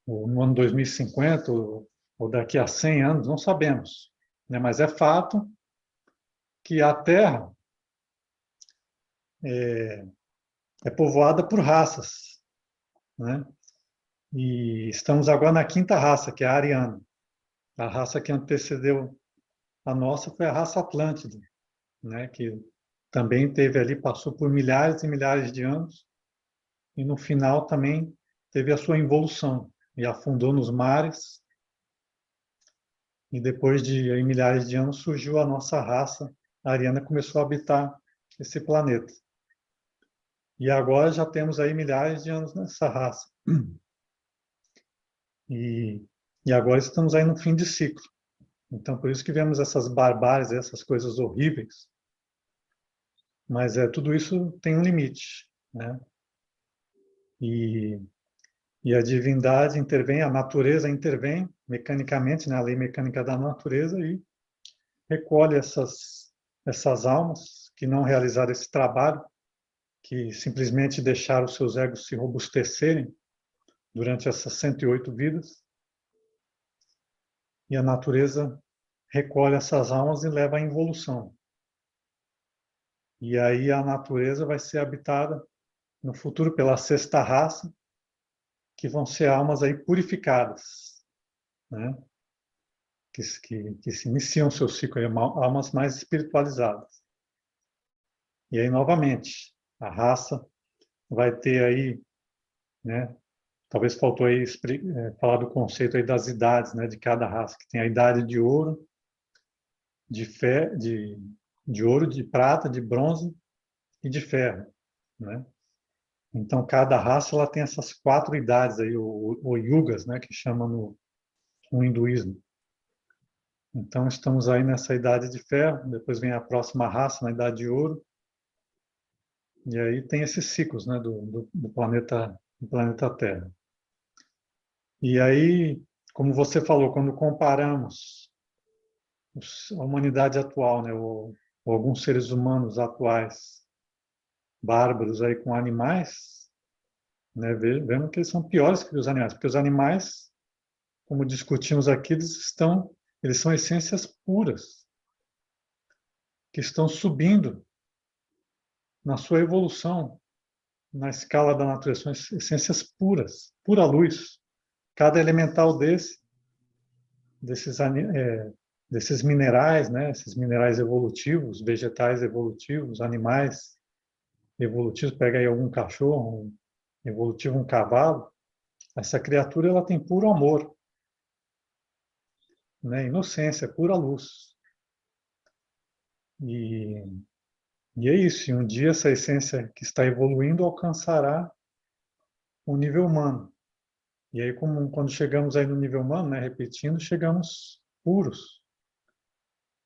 no ano 2050, ou daqui a 100 anos, não sabemos, né? Mas é fato que a Terra é povoada por raças, né? E estamos agora na quinta raça, que é a ariana. A raça que antecedeu a nossa foi a raça Atlântida, né? Que também teve ali, passou por milhares e milhares de anos, e no final também teve a sua evolução, e afundou nos mares, e depois de aí, milhares de anos surgiu a nossa raça, a ariana começou a habitar esse planeta. E agora já temos aí milhares de anos nessa raça. E, e agora estamos aí no fim de ciclo. Então, por isso que vemos essas barbáries, essas coisas horríveis. Mas tudo isso tem um limite, né? E, e a divindade intervém, a natureza intervém mecanicamente, né? A lei mecânica da natureza, e recolhe essas almas que não realizaram esse trabalho, que simplesmente deixaram os seus egos se robustecerem durante essas 108 vidas. E a natureza recolhe essas almas e leva à involução. E aí a natureza vai ser habitada no futuro pela sexta raça, que vão ser almas aí purificadas, né? Que se iniciam seu ciclo, almas mais espiritualizadas. E aí, novamente, a raça vai ter aí, né? Talvez faltou aí falar do conceito aí das idades, né? De cada raça, que tem a idade de ouro, de ouro, de prata, de bronze e de ferro, né? Então, cada raça ela tem essas 4 idades aí, o yugas, né? Que chama no hinduísmo. Então, estamos aí nessa idade de ferro, depois vem a próxima raça, na idade de ouro, e aí tem esses ciclos, né, do planeta Terra. E aí, como você falou, quando comparamos a humanidade atual, né, ou alguns seres humanos atuais, bárbaros aí com animais, né, vemos que eles são piores que os animais, porque os animais, como discutimos aqui, eles são essências puras, que estão subindo na sua evolução, na escala da natureza, são essências puras, pura luz. Cada elemental desses minerais, né, esses minerais evolutivos, vegetais evolutivos, animais evolutivos, pega aí algum cachorro, evolutivo, um cavalo, essa criatura ela tem puro amor, né, inocência, pura luz. E é isso, e um dia essa essência que está evoluindo alcançará o nível humano. E aí, quando chegamos aí no nível humano, né, repetindo, chegamos puros,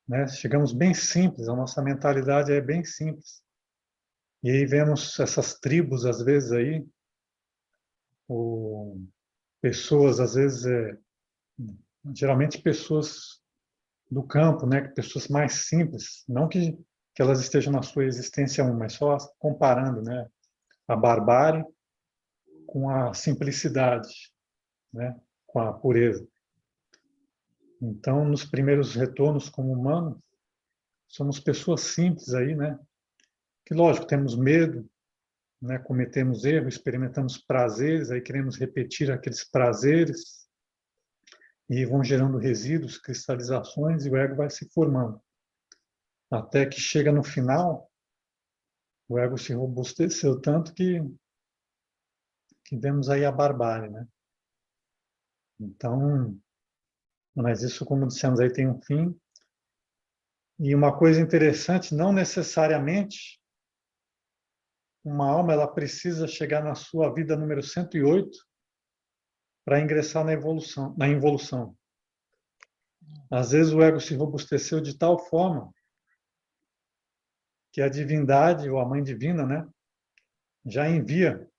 né? Chegamos bem simples, a nossa mentalidade é bem simples. E aí vemos essas tribos, às vezes, aí, pessoas, às vezes, geralmente pessoas do campo, né? Pessoas mais simples, não que elas estejam na sua existência mas só comparando, né? A barbárie com a simplicidade, né? Com a pureza. Então, nos primeiros retornos como humanos, somos pessoas simples aí, né? Que, lógico, temos medo, né? Cometemos erros, experimentamos prazeres, aí queremos repetir aqueles prazeres e vão gerando resíduos, cristalizações e o ego vai se formando. Até que chega no final, o ego se robusteceu tanto que vemos aí a barbárie, né? Então, mas isso, como dissemos aí, tem um fim. E uma coisa interessante, não necessariamente uma alma ela precisa chegar na sua vida número 108 para ingressar na involução. Às vezes o ego se robusteceu de tal forma que a divindade ou a mãe divina, né, já envia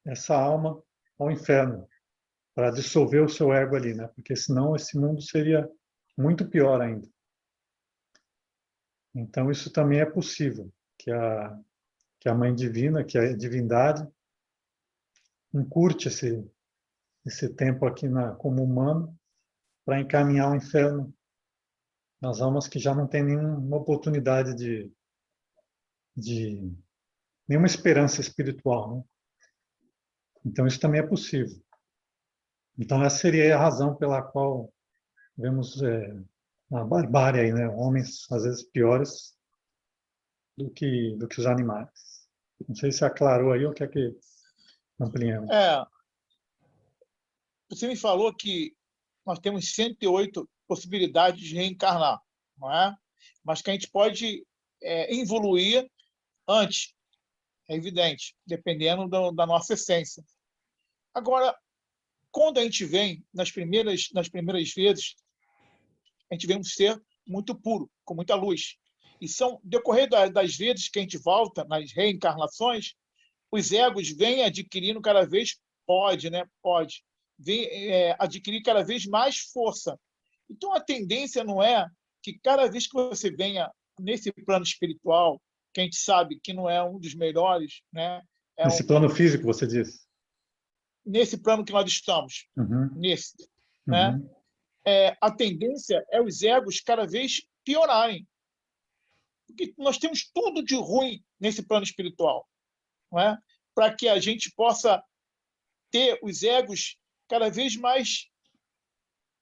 essa alma ao inferno para dissolver o seu ego ali, né? Porque senão esse mundo seria muito pior ainda. Então isso também é possível, que a mãe divina, que a divindade encurte esse tempo aqui como humano para encaminhar o inferno nas almas que já não têm nenhuma oportunidade de nenhuma esperança espiritual, né? Então isso também é possível. Então essa seria a razão pela qual vemos a barbárie aí, né? Homens às vezes piores do que os animais. Não sei se aclarou aí ou quer que ampliemos. Você me falou que nós temos 108 possibilidades de reencarnar, não é? Mas que a gente pode evoluir antes, é evidente, dependendo da nossa essência. Agora, quando a gente vem, nas primeiras vezes, a gente vem um ser muito puro, com muita luz. E decorrer das vezes que a gente volta, nas reencarnações, os egos vêm adquirindo cada vez, vem adquirir cada vez mais força. Então, a tendência não é que cada vez que você venha nesse plano espiritual, que a gente sabe que não é um dos melhores, né? Nesse plano físico, você diz? Nesse plano que nós estamos, Uhum. nesse, né? Uhum. a tendência é os egos cada vez piorarem. Porque nós temos tudo de ruim nesse plano espiritual, não é? Para que a gente possa ter os egos cada vez mais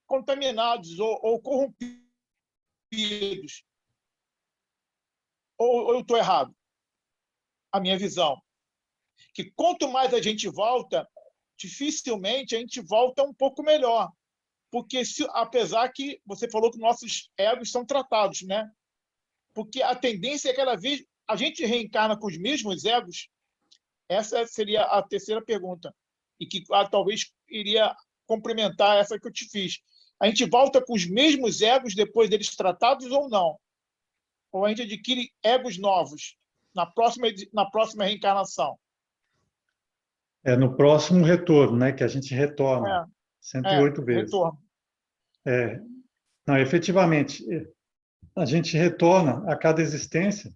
contaminados ou corrompidos. Ou eu estou errado? A minha visão. Que quanto mais a gente volta, dificilmente a gente volta um pouco melhor. Porque, apesar que você falou que nossos egos são tratados, né? Porque a tendência é que cada vez a gente reencarna com os mesmos egos. Essa seria a terceira pergunta. E que talvez iria complementar essa que eu te fiz. A gente volta com os mesmos egos depois deles tratados ou não? Ou a gente adquire egos novos na próxima reencarnação? No próximo retorno, né, que a gente retorna 108 vezes. Retorno. Não, efetivamente, a gente retorna a cada existência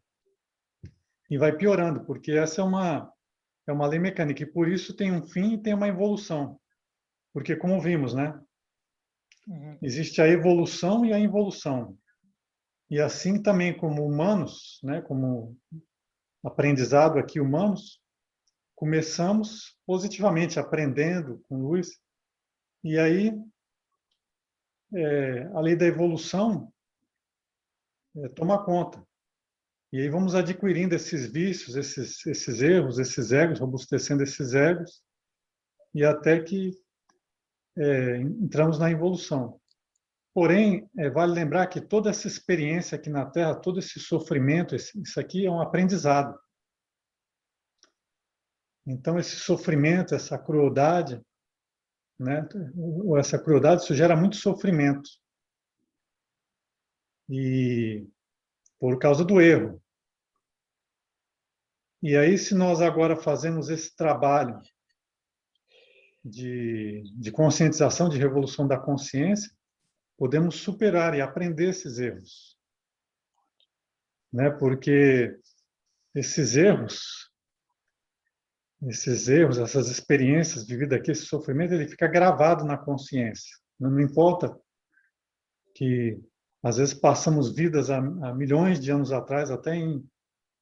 e vai piorando, porque essa é uma lei mecânica, e por isso tem um fim e tem uma evolução. Porque, como vimos, né, existe a evolução e a involução. E assim também como humanos, né, como aprendizado aqui humanos, começamos positivamente, aprendendo com luz, e aí a lei da evolução toma conta. E aí vamos adquirindo esses vícios, esses erros, esses egos, robustecendo esses egos, e até que entramos na evolução. Porém, vale lembrar que toda essa experiência aqui na Terra, todo esse sofrimento, isso aqui é um aprendizado. Então, esse sofrimento, essa crueldade, né? Essa crueldade, isso gera muito sofrimento. E por causa do erro. E aí, se nós agora fazemos esse trabalho de conscientização, de revolução da consciência, podemos superar e aprender esses erros. Né? Porque esses erros, essas experiências de vida aqui, esse sofrimento, ele fica gravado na consciência. Não importa que, às vezes, passamos vidas há milhões de anos atrás, até em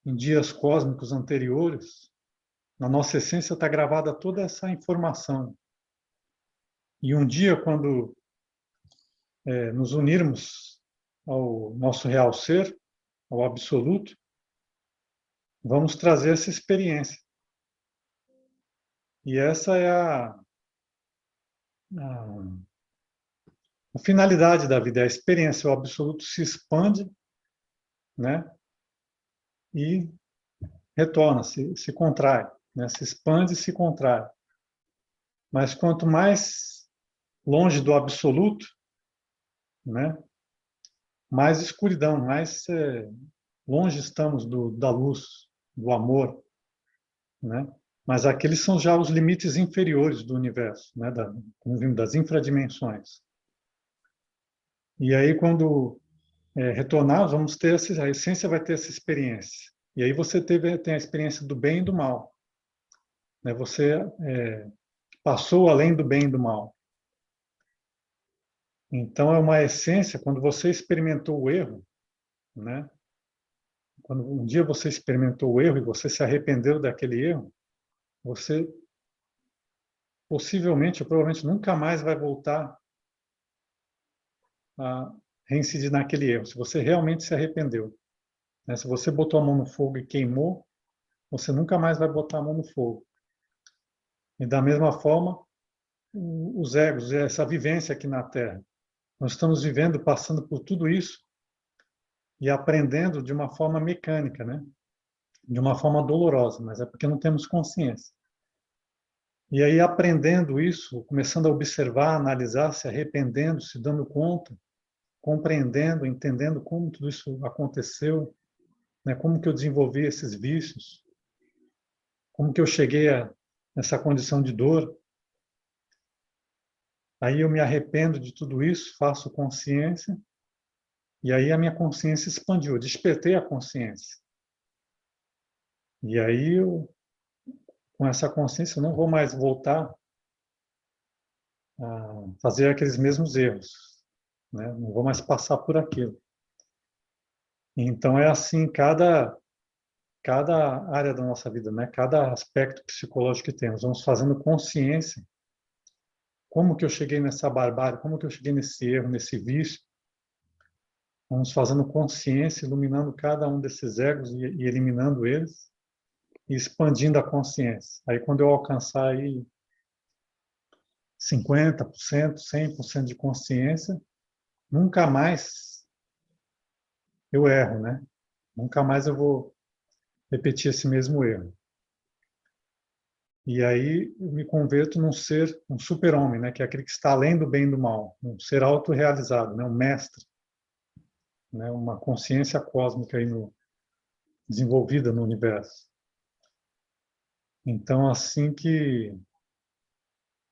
dias cósmicos anteriores, na nossa essência está gravada toda essa informação. E um dia, quando nos unirmos ao nosso real ser, ao absoluto, vamos trazer essa experiência. E essa é a finalidade da vida, é a experiência. O absoluto se expande, né? E retorna, se contrai, né? Se expande e se contrai. Mas quanto mais longe do absoluto, né? Mais escuridão, mais longe estamos da luz, do amor, né? Mas aqueles são já os limites inferiores do universo, né? Como vimos, das infradimensões. E aí, quando retornar, vamos ter a essência vai ter essa experiência. E aí você tem a experiência do bem e do mal. Né? Você passou além do bem e do mal. Então, é uma essência, quando você experimentou o erro, né? Quando um dia você experimentou o erro e você se arrependeu daquele erro, você possivelmente, ou provavelmente, nunca mais vai voltar a reincidir naquele erro, se você realmente se arrependeu. Né? Se você botou a mão no fogo e queimou, você nunca mais vai botar a mão no fogo. E da mesma forma, os egos, essa vivência aqui na Terra. Nós estamos vivendo, passando por tudo isso e aprendendo de uma forma mecânica, né? De uma forma dolorosa, mas é porque não temos consciência. E aí, aprendendo isso, começando a observar, analisar, se arrependendo, se dando conta, compreendendo, entendendo como tudo isso aconteceu, né? Como que eu desenvolvi esses vícios, como que eu cheguei a essa condição de dor. Aí eu me arrependo de tudo isso, faço consciência, e aí a minha consciência expandiu, eu despertei a consciência. E aí, com essa consciência, eu não vou mais voltar a fazer aqueles mesmos erros. né? Não vou mais passar por aquilo. Então, é assim cada área da nossa vida, né? Cada aspecto psicológico que temos. Vamos fazendo consciência. Como que eu cheguei nessa barbárie? Como que eu cheguei nesse erro, nesse vício? Vamos fazendo consciência, iluminando cada um desses egos e eliminando eles e expandindo a consciência. Aí, quando eu alcançar aí 50%, 100% de consciência, nunca mais eu erro, né? Nunca mais eu vou repetir esse mesmo erro. E aí eu me converto num ser, um super-homem, né? Que é aquele que está além do bem e do mal, um ser autorrealizado, né? Um mestre, né? Uma consciência cósmica aí desenvolvida no universo. Então, assim que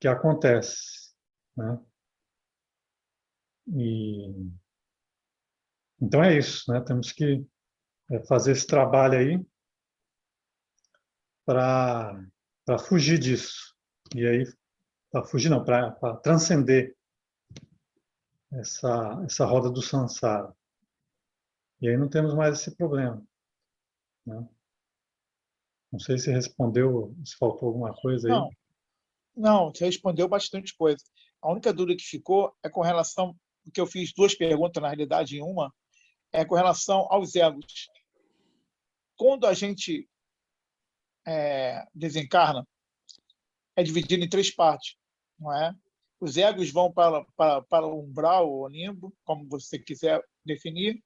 acontece, né? E então é isso, né? Temos que fazer esse trabalho aí para fugir disso. E aí, para fugir não, para transcender essa roda do samsara. E aí não temos mais esse problema, né? Não sei se respondeu, se faltou alguma coisa aí. Não, não, você respondeu bastante coisa. A única dúvida que ficou é com relação, porque eu fiz duas perguntas, na realidade, em uma, é com relação aos egos. Quando a gente desencarna, é dividido em três partes, não é? Os egos vão para o umbral ou limbo, como você quiser definir.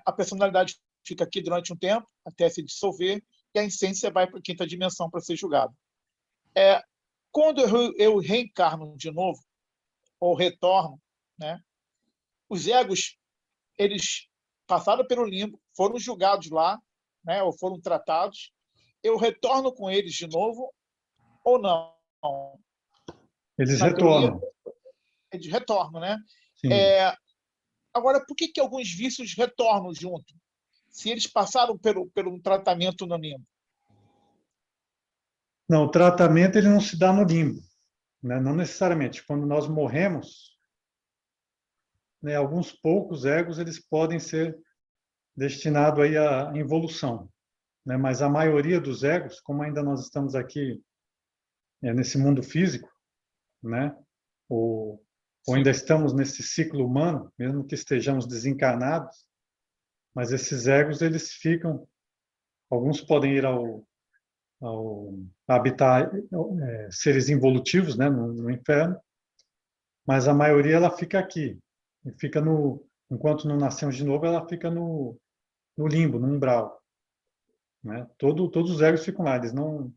A personalidade fica aqui durante um tempo, até se dissolver, e a essência vai para a quinta dimensão para ser julgada. Quando eu reencarno de novo, ou retorno, né? Os egos, eles passaram pelo limbo, foram julgados lá, né? Ou foram tratados. Eu retorno com eles de novo ou não? Eles Na teoria, retornam, eles retornam, né? sim. Agora, por que alguns vícios retornam junto? Se eles passaram pelo tratamento no limbo. Não, o tratamento ele não se dá no limbo, né? Não necessariamente. Quando nós morremos, né, alguns poucos egos eles podem ser destinados aí à involução, né? Mas a maioria dos egos, como ainda nós estamos aqui nesse mundo físico, né? Ou Sim. ainda estamos nesse ciclo humano, mesmo que estejamos desencarnados, mas esses egos eles ficam, alguns podem ir ao habitar seres involutivos, né, no inferno, mas a maioria ela fica aqui, e fica enquanto não nascemos de novo, ela fica no limbo, no umbral, né? Todos os egos ficam lá, eles não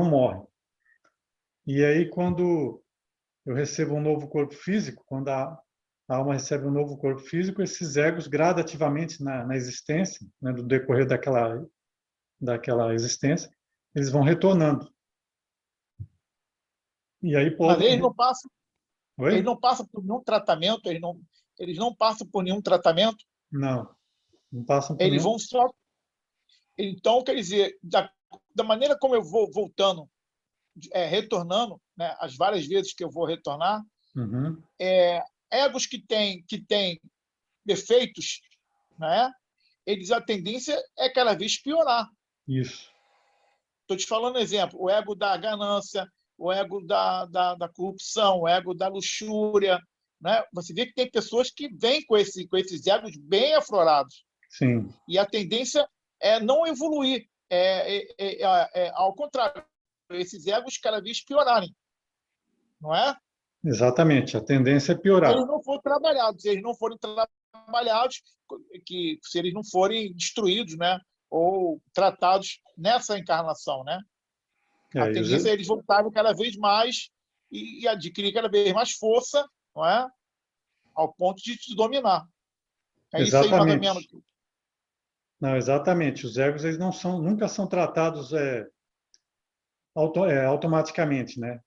morrem. E aí quando eu recebo um novo corpo físico, quando a alma recebe um novo corpo físico, esses egos gradativamente na existência, né, do decorrer daquela existência, eles vão retornando. E aí Mas podem. eles Oi? não passam por nenhum tratamento, eles não passam por nenhum tratamento, Não, não passam por eles nenhum. vão só. Então, quer dizer, da maneira como eu vou voltando, retornando, né, as várias vezes que eu vou retornar, Uhum, egos que têm defeitos, né, eles a tendência é cada vez piorar. isso, Estou te falando um exemplo, o ego da ganância, o ego da corrupção, o ego da luxúria. Né? Você vê que tem pessoas que vêm com esses egos bem aflorados. sim, E a tendência é não evoluir. Ao contrário, esses egos cada vez piorarem. Não é? exatamente. A tendência é Se piorar. eles não forem trabalhados. Se eles não forem trabalhados, se eles não forem destruídos, né? Ou tratados nessa encarnação, né? A É, tendência é eles voltarem cada vez mais e adquirir cada vez mais força, não é? Ao ponto de te dominar. É isso aí, mais ou menos. exatamente. Não, exatamente. Os egos eles nunca são tratados automaticamente, né?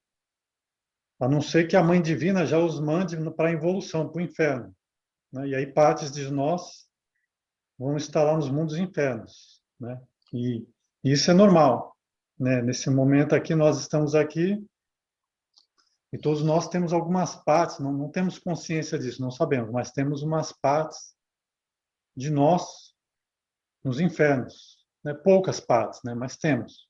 A não ser que a Mãe Divina já os mande para a involução, para o inferno, né? E aí partes de nós vão estar lá nos mundos infernos, né? E isso é normal, né? Nesse momento aqui nós estamos aqui E todos nós temos algumas partes, não temos consciência disso, não sabemos, mas temos umas partes de nós nos infernos, né? Poucas partes, né? Mas temos.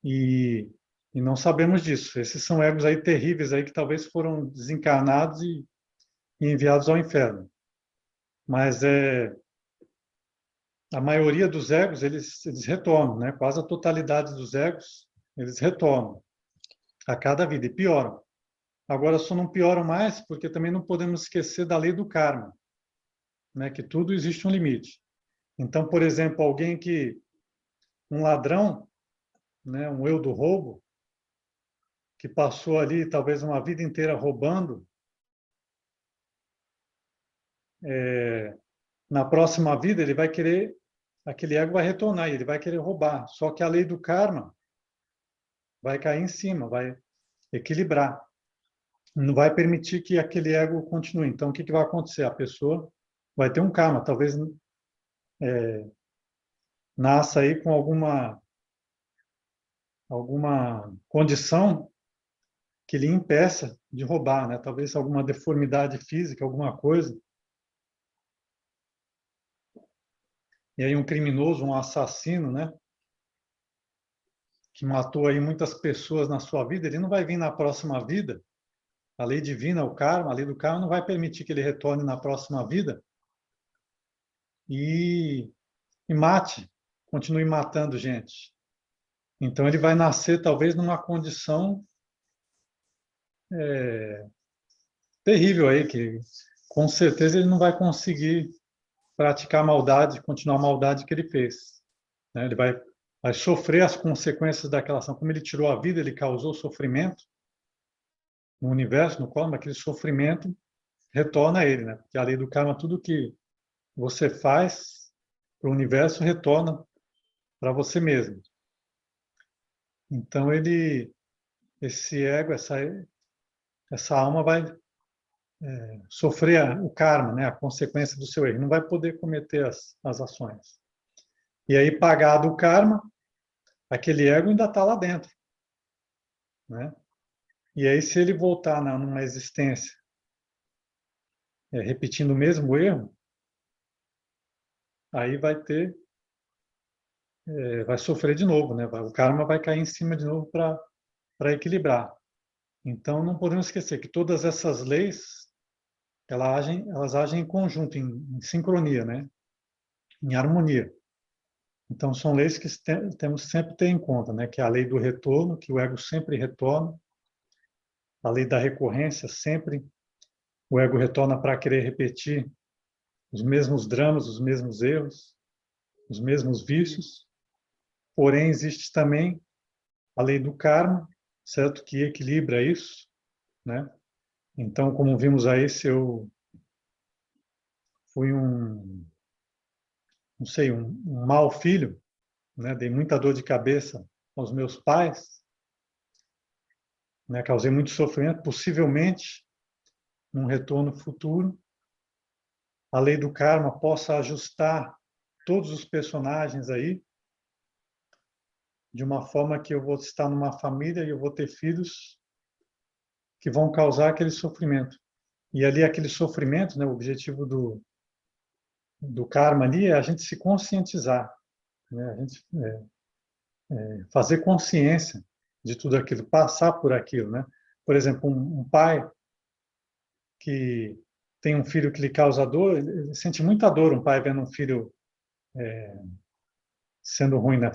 E não sabemos disso. Esses são egos aí terríveis aí que talvez foram desencarnados e enviados ao inferno. Mas a maioria dos egos, eles retornam, né? Quase a totalidade dos egos, eles retornam a cada vida e pioram. Agora, só não pioram mais porque também não podemos esquecer da lei do karma, né? Que tudo existe um limite. Então, por exemplo, um ladrão, né? Um eu do roubo, que passou ali talvez uma vida inteira roubando, na próxima vida ele vai querer, aquele ego vai retornar e ele vai querer roubar. Só que a lei do karma vai cair em cima, vai equilibrar. Não vai permitir que aquele ego continue. Então, o que vai acontecer? A pessoa vai ter um karma, talvez nasça aí com alguma condição que lhe impeça de roubar, né? Talvez alguma deformidade física, alguma coisa. E aí um criminoso, um assassino, né? Que matou aí muitas pessoas na sua vida, ele não vai vir na próxima vida. A lei divina, o karma, a lei do karma não vai permitir que ele retorne na próxima vida e mate, continue matando gente. Então ele vai nascer talvez numa condição terrível aí, que com certeza ele não vai conseguir praticar a maldade, continuar a maldade que ele fez, né? Ele vai sofrer as consequências daquela ação. Como ele tirou a vida, ele causou sofrimento no universo, no cosmos, aquele sofrimento retorna a ele, né? Porque a lei do karma, tudo que você faz para o universo retorna para você mesmo. Então esse ego, essa alma vai sofrer o karma, né? A consequência do seu erro, não vai poder cometer as ações. E aí, pagado o karma, aquele ego ainda está lá dentro, né? E aí, se ele voltar numa existência repetindo o mesmo erro, aí vai sofrer de novo, né? O karma vai cair em cima de novo para equilibrar. Então, não podemos esquecer que todas essas leis, elas agem em conjunto, em sincronia, né? Em harmonia. Então, são leis que temos sempre ter em conta, né? Que é a lei do retorno, que o ego sempre retorna, a lei da recorrência, sempre o ego retorna para querer repetir os mesmos dramas, os mesmos erros, os mesmos vícios. Porém, existe também a lei do karma, certo? Que equilibra isso, né? Então, como vimos aí, se eu fui não sei, um mau filho, né? Dei muita dor de cabeça aos meus pais, né? Causei muito sofrimento, possivelmente, num retorno futuro, a lei do karma possa ajustar todos os personagens aí, de uma forma que eu vou estar numa família e eu vou ter filhos que vão causar aquele sofrimento. E ali aquele sofrimento, né, o objetivo do karma ali é a gente se conscientizar, né, a gente fazer consciência de tudo aquilo, passar por aquilo, né? Por exemplo, um pai que tem um filho que lhe causa dor, ele sente muita dor, um pai vendo um filho sendo ruim, né,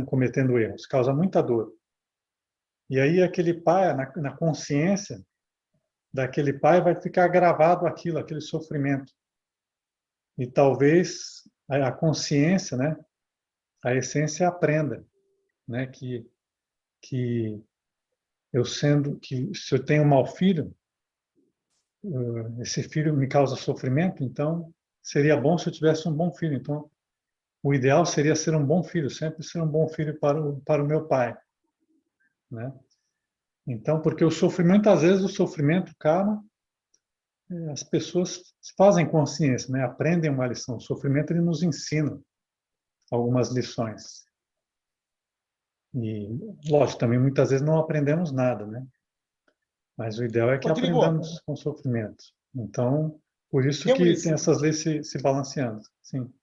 cometendo erros, causa muita dor. E aí aquele pai, na consciência daquele pai, vai ficar gravado aquilo, aquele sofrimento. E talvez a consciência, né, a essência aprenda, né, que se eu tenho um mau filho, esse filho me causa sofrimento, então seria bom se eu tivesse um bom filho. Então, o ideal seria ser um bom filho, sempre ser um bom filho para o meu pai, né? Então, porque o sofrimento, às vezes, o sofrimento, karma, as pessoas fazem consciência, né? Aprendem uma lição. O sofrimento, ele nos ensina algumas lições. E, lógico, também muitas vezes não aprendemos nada, né? Mas o ideal é que Rodrigo, aprendamos com o sofrimento. Então, por isso que temos, tem essas leis se balanceando. Sim.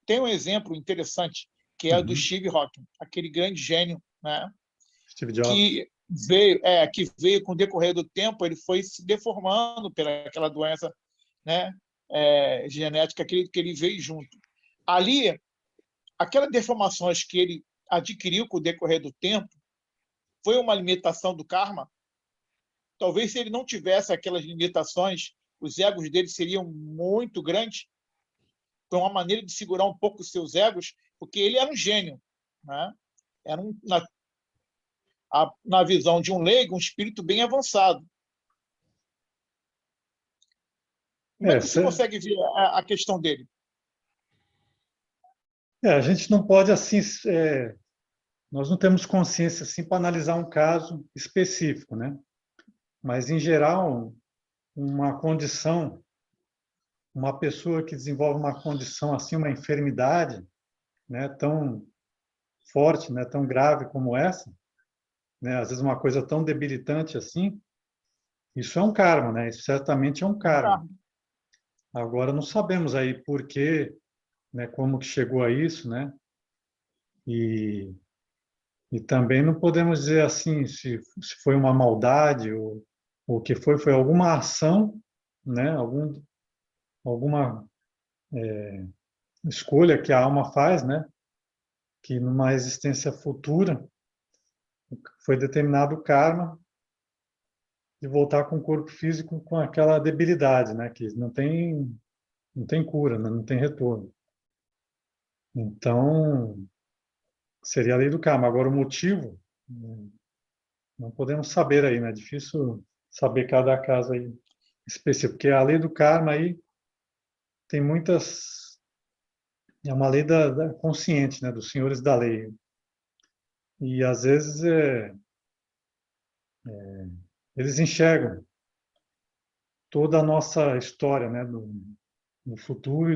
tem um exemplo interessante, que é o do Uhum. Steve Hawking, aquele grande gênio, né, Steve Jobs. que veio com o decorrer do tempo, ele foi se deformando pelaquela doença, né, genética que ele veio junto. Ali, aquelas deformações que ele adquiriu com o decorrer do tempo foi uma limitação do karma. Talvez se ele não tivesse aquelas limitações, os egos dele seriam muito grandes. Foi uma maneira de segurar um pouco os seus egos, porque ele era um gênio, né? Era na visão de um leigo, um espírito bem avançado. Como é É, que você consegue ver a questão dele? a gente não pode assim, nós não temos consciência assim para analisar um caso específico, né? Mas em geral, uma condição, uma pessoa que desenvolve uma condição assim, uma enfermidade, né, tão forte, né, tão grave como essa, né, às vezes uma coisa tão debilitante assim, isso é um karma, né? Isso certamente é um karma. Agora não sabemos aí por quê, né, como que chegou a isso, né? E E também não podemos dizer assim se foi uma maldade ou o que foi alguma ação, né? Alguma escolha que a alma faz, né? Que numa existência futura foi determinado o karma de voltar com o corpo físico com aquela debilidade, né? Que não tem cura, né? Não tem retorno. Então seria a lei do karma. Agora o motivo não podemos saber aí, né? É difícil saber cada caso aí específico, porque a lei do karma aí tem muitas. É uma lei da consciente, né? Dos senhores da lei. E às vezes eles enxergam toda a nossa história, né? Do futuro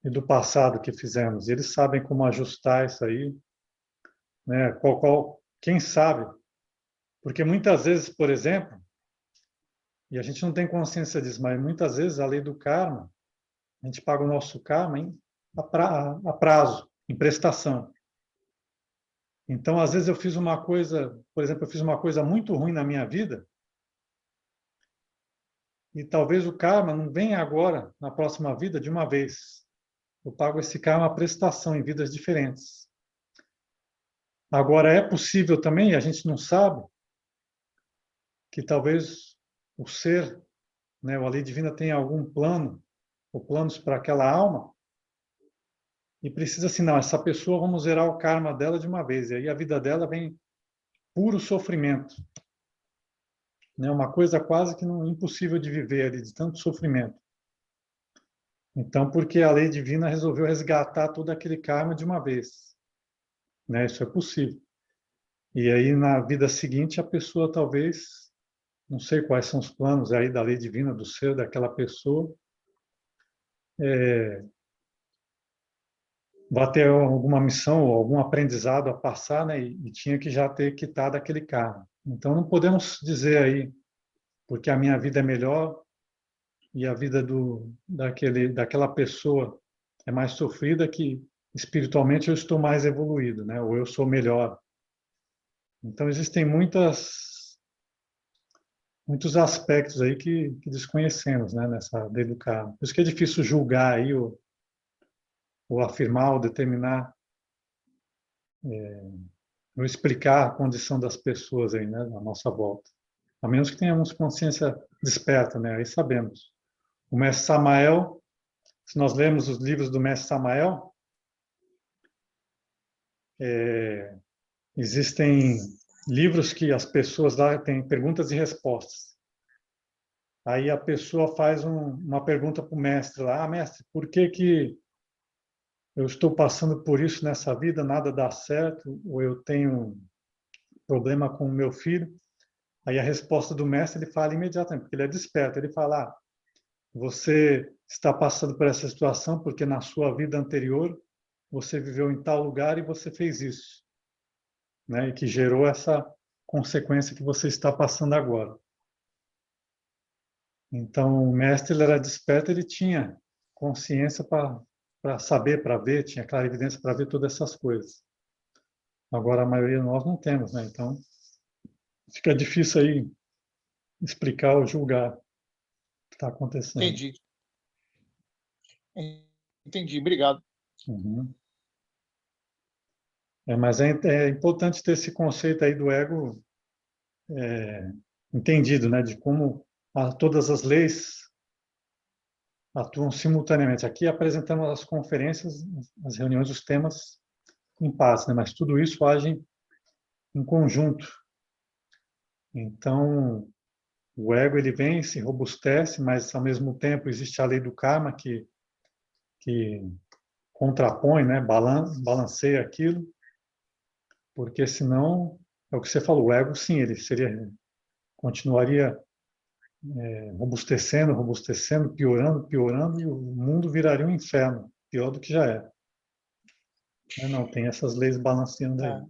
e do passado que fizemos. Eles sabem como ajustar isso aí, né? Quem sabe? Porque muitas vezes, por exemplo, e a gente não tem consciência disso, mas muitas vezes a lei do karma, a gente paga o nosso karma a prazo, em prestação. Então, às vezes eu fiz uma coisa, por exemplo, eu fiz uma coisa muito ruim na minha vida e talvez o karma não venha agora, na próxima vida, de uma vez. Eu pago esse karma a prestação em vidas diferentes. Agora, é possível também, e a gente não sabe, que talvez o ser, né, a lei divina tenha algum plano, ou planos para aquela alma, e precisa assim, não, essa pessoa, vamos zerar o karma dela de uma vez. E aí a vida dela vem puro sofrimento, né? Uma coisa quase que não impossível de viver ali, de tanto sofrimento. Então, porque a lei divina resolveu resgatar todo aquele karma de uma vez, né? Isso é possível. E aí na vida seguinte a pessoa talvez, não sei quais são os planos aí da lei divina do ser daquela pessoa, vai ter alguma missão ou algum aprendizado a passar, né? E tinha que já ter quitado aquele karma. Então não podemos dizer aí porque a minha vida é melhor e a vida daquela pessoa é mais sofrida que espiritualmente eu estou mais evoluído, né? Ou eu sou melhor. Então existem muitos aspectos aí que desconhecemos, né? Nessa lei do karma. Por isso que é difícil julgar aí ou afirmar ou determinar ou explicar a condição das pessoas aí, né? À nossa volta. A menos que tenhamos consciência desperta, né? Aí sabemos. O mestre Samael, se nós lemos os livros do mestre Samael, existem livros que as pessoas lá têm perguntas e respostas. Aí a pessoa faz uma pergunta para o mestre lá: mestre, por que eu estou passando por isso nessa vida, nada dá certo, ou eu tenho problema com o meu filho? Aí a resposta do mestre ele fala imediatamente, porque ele é desperto. Ele fala: você está passando por essa situação porque na sua vida anterior você viveu em tal lugar e você fez isso, né? E que gerou essa consequência que você está passando agora. Então, o mestre ele era desperto, ele tinha consciência para saber, para ver, tinha clarividência para ver todas essas coisas. Agora, a maioria de nós não temos, né? Então, fica difícil aí explicar ou julgar o que está acontecendo. Entendi. Entendi, obrigado. Uhum. Mas é importante ter esse conceito aí do ego entendido, né? De como todas as leis atuam simultaneamente. Aqui apresentamos as conferências, as reuniões, os temas em paz, né? Mas tudo isso age em conjunto. Então, o ego ele vem, se robustece, mas ao mesmo tempo existe a lei do karma que contrapõe, né? Balanceia aquilo, porque senão é o que você falou, o ego sim, ele continuaria robustecendo, robustecendo, piorando, piorando, e o mundo viraria um inferno, pior do que já é. Não, tem essas leis balanceando aí.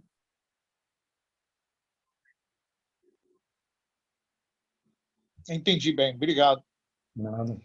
Entendi bem, obrigado. Nada.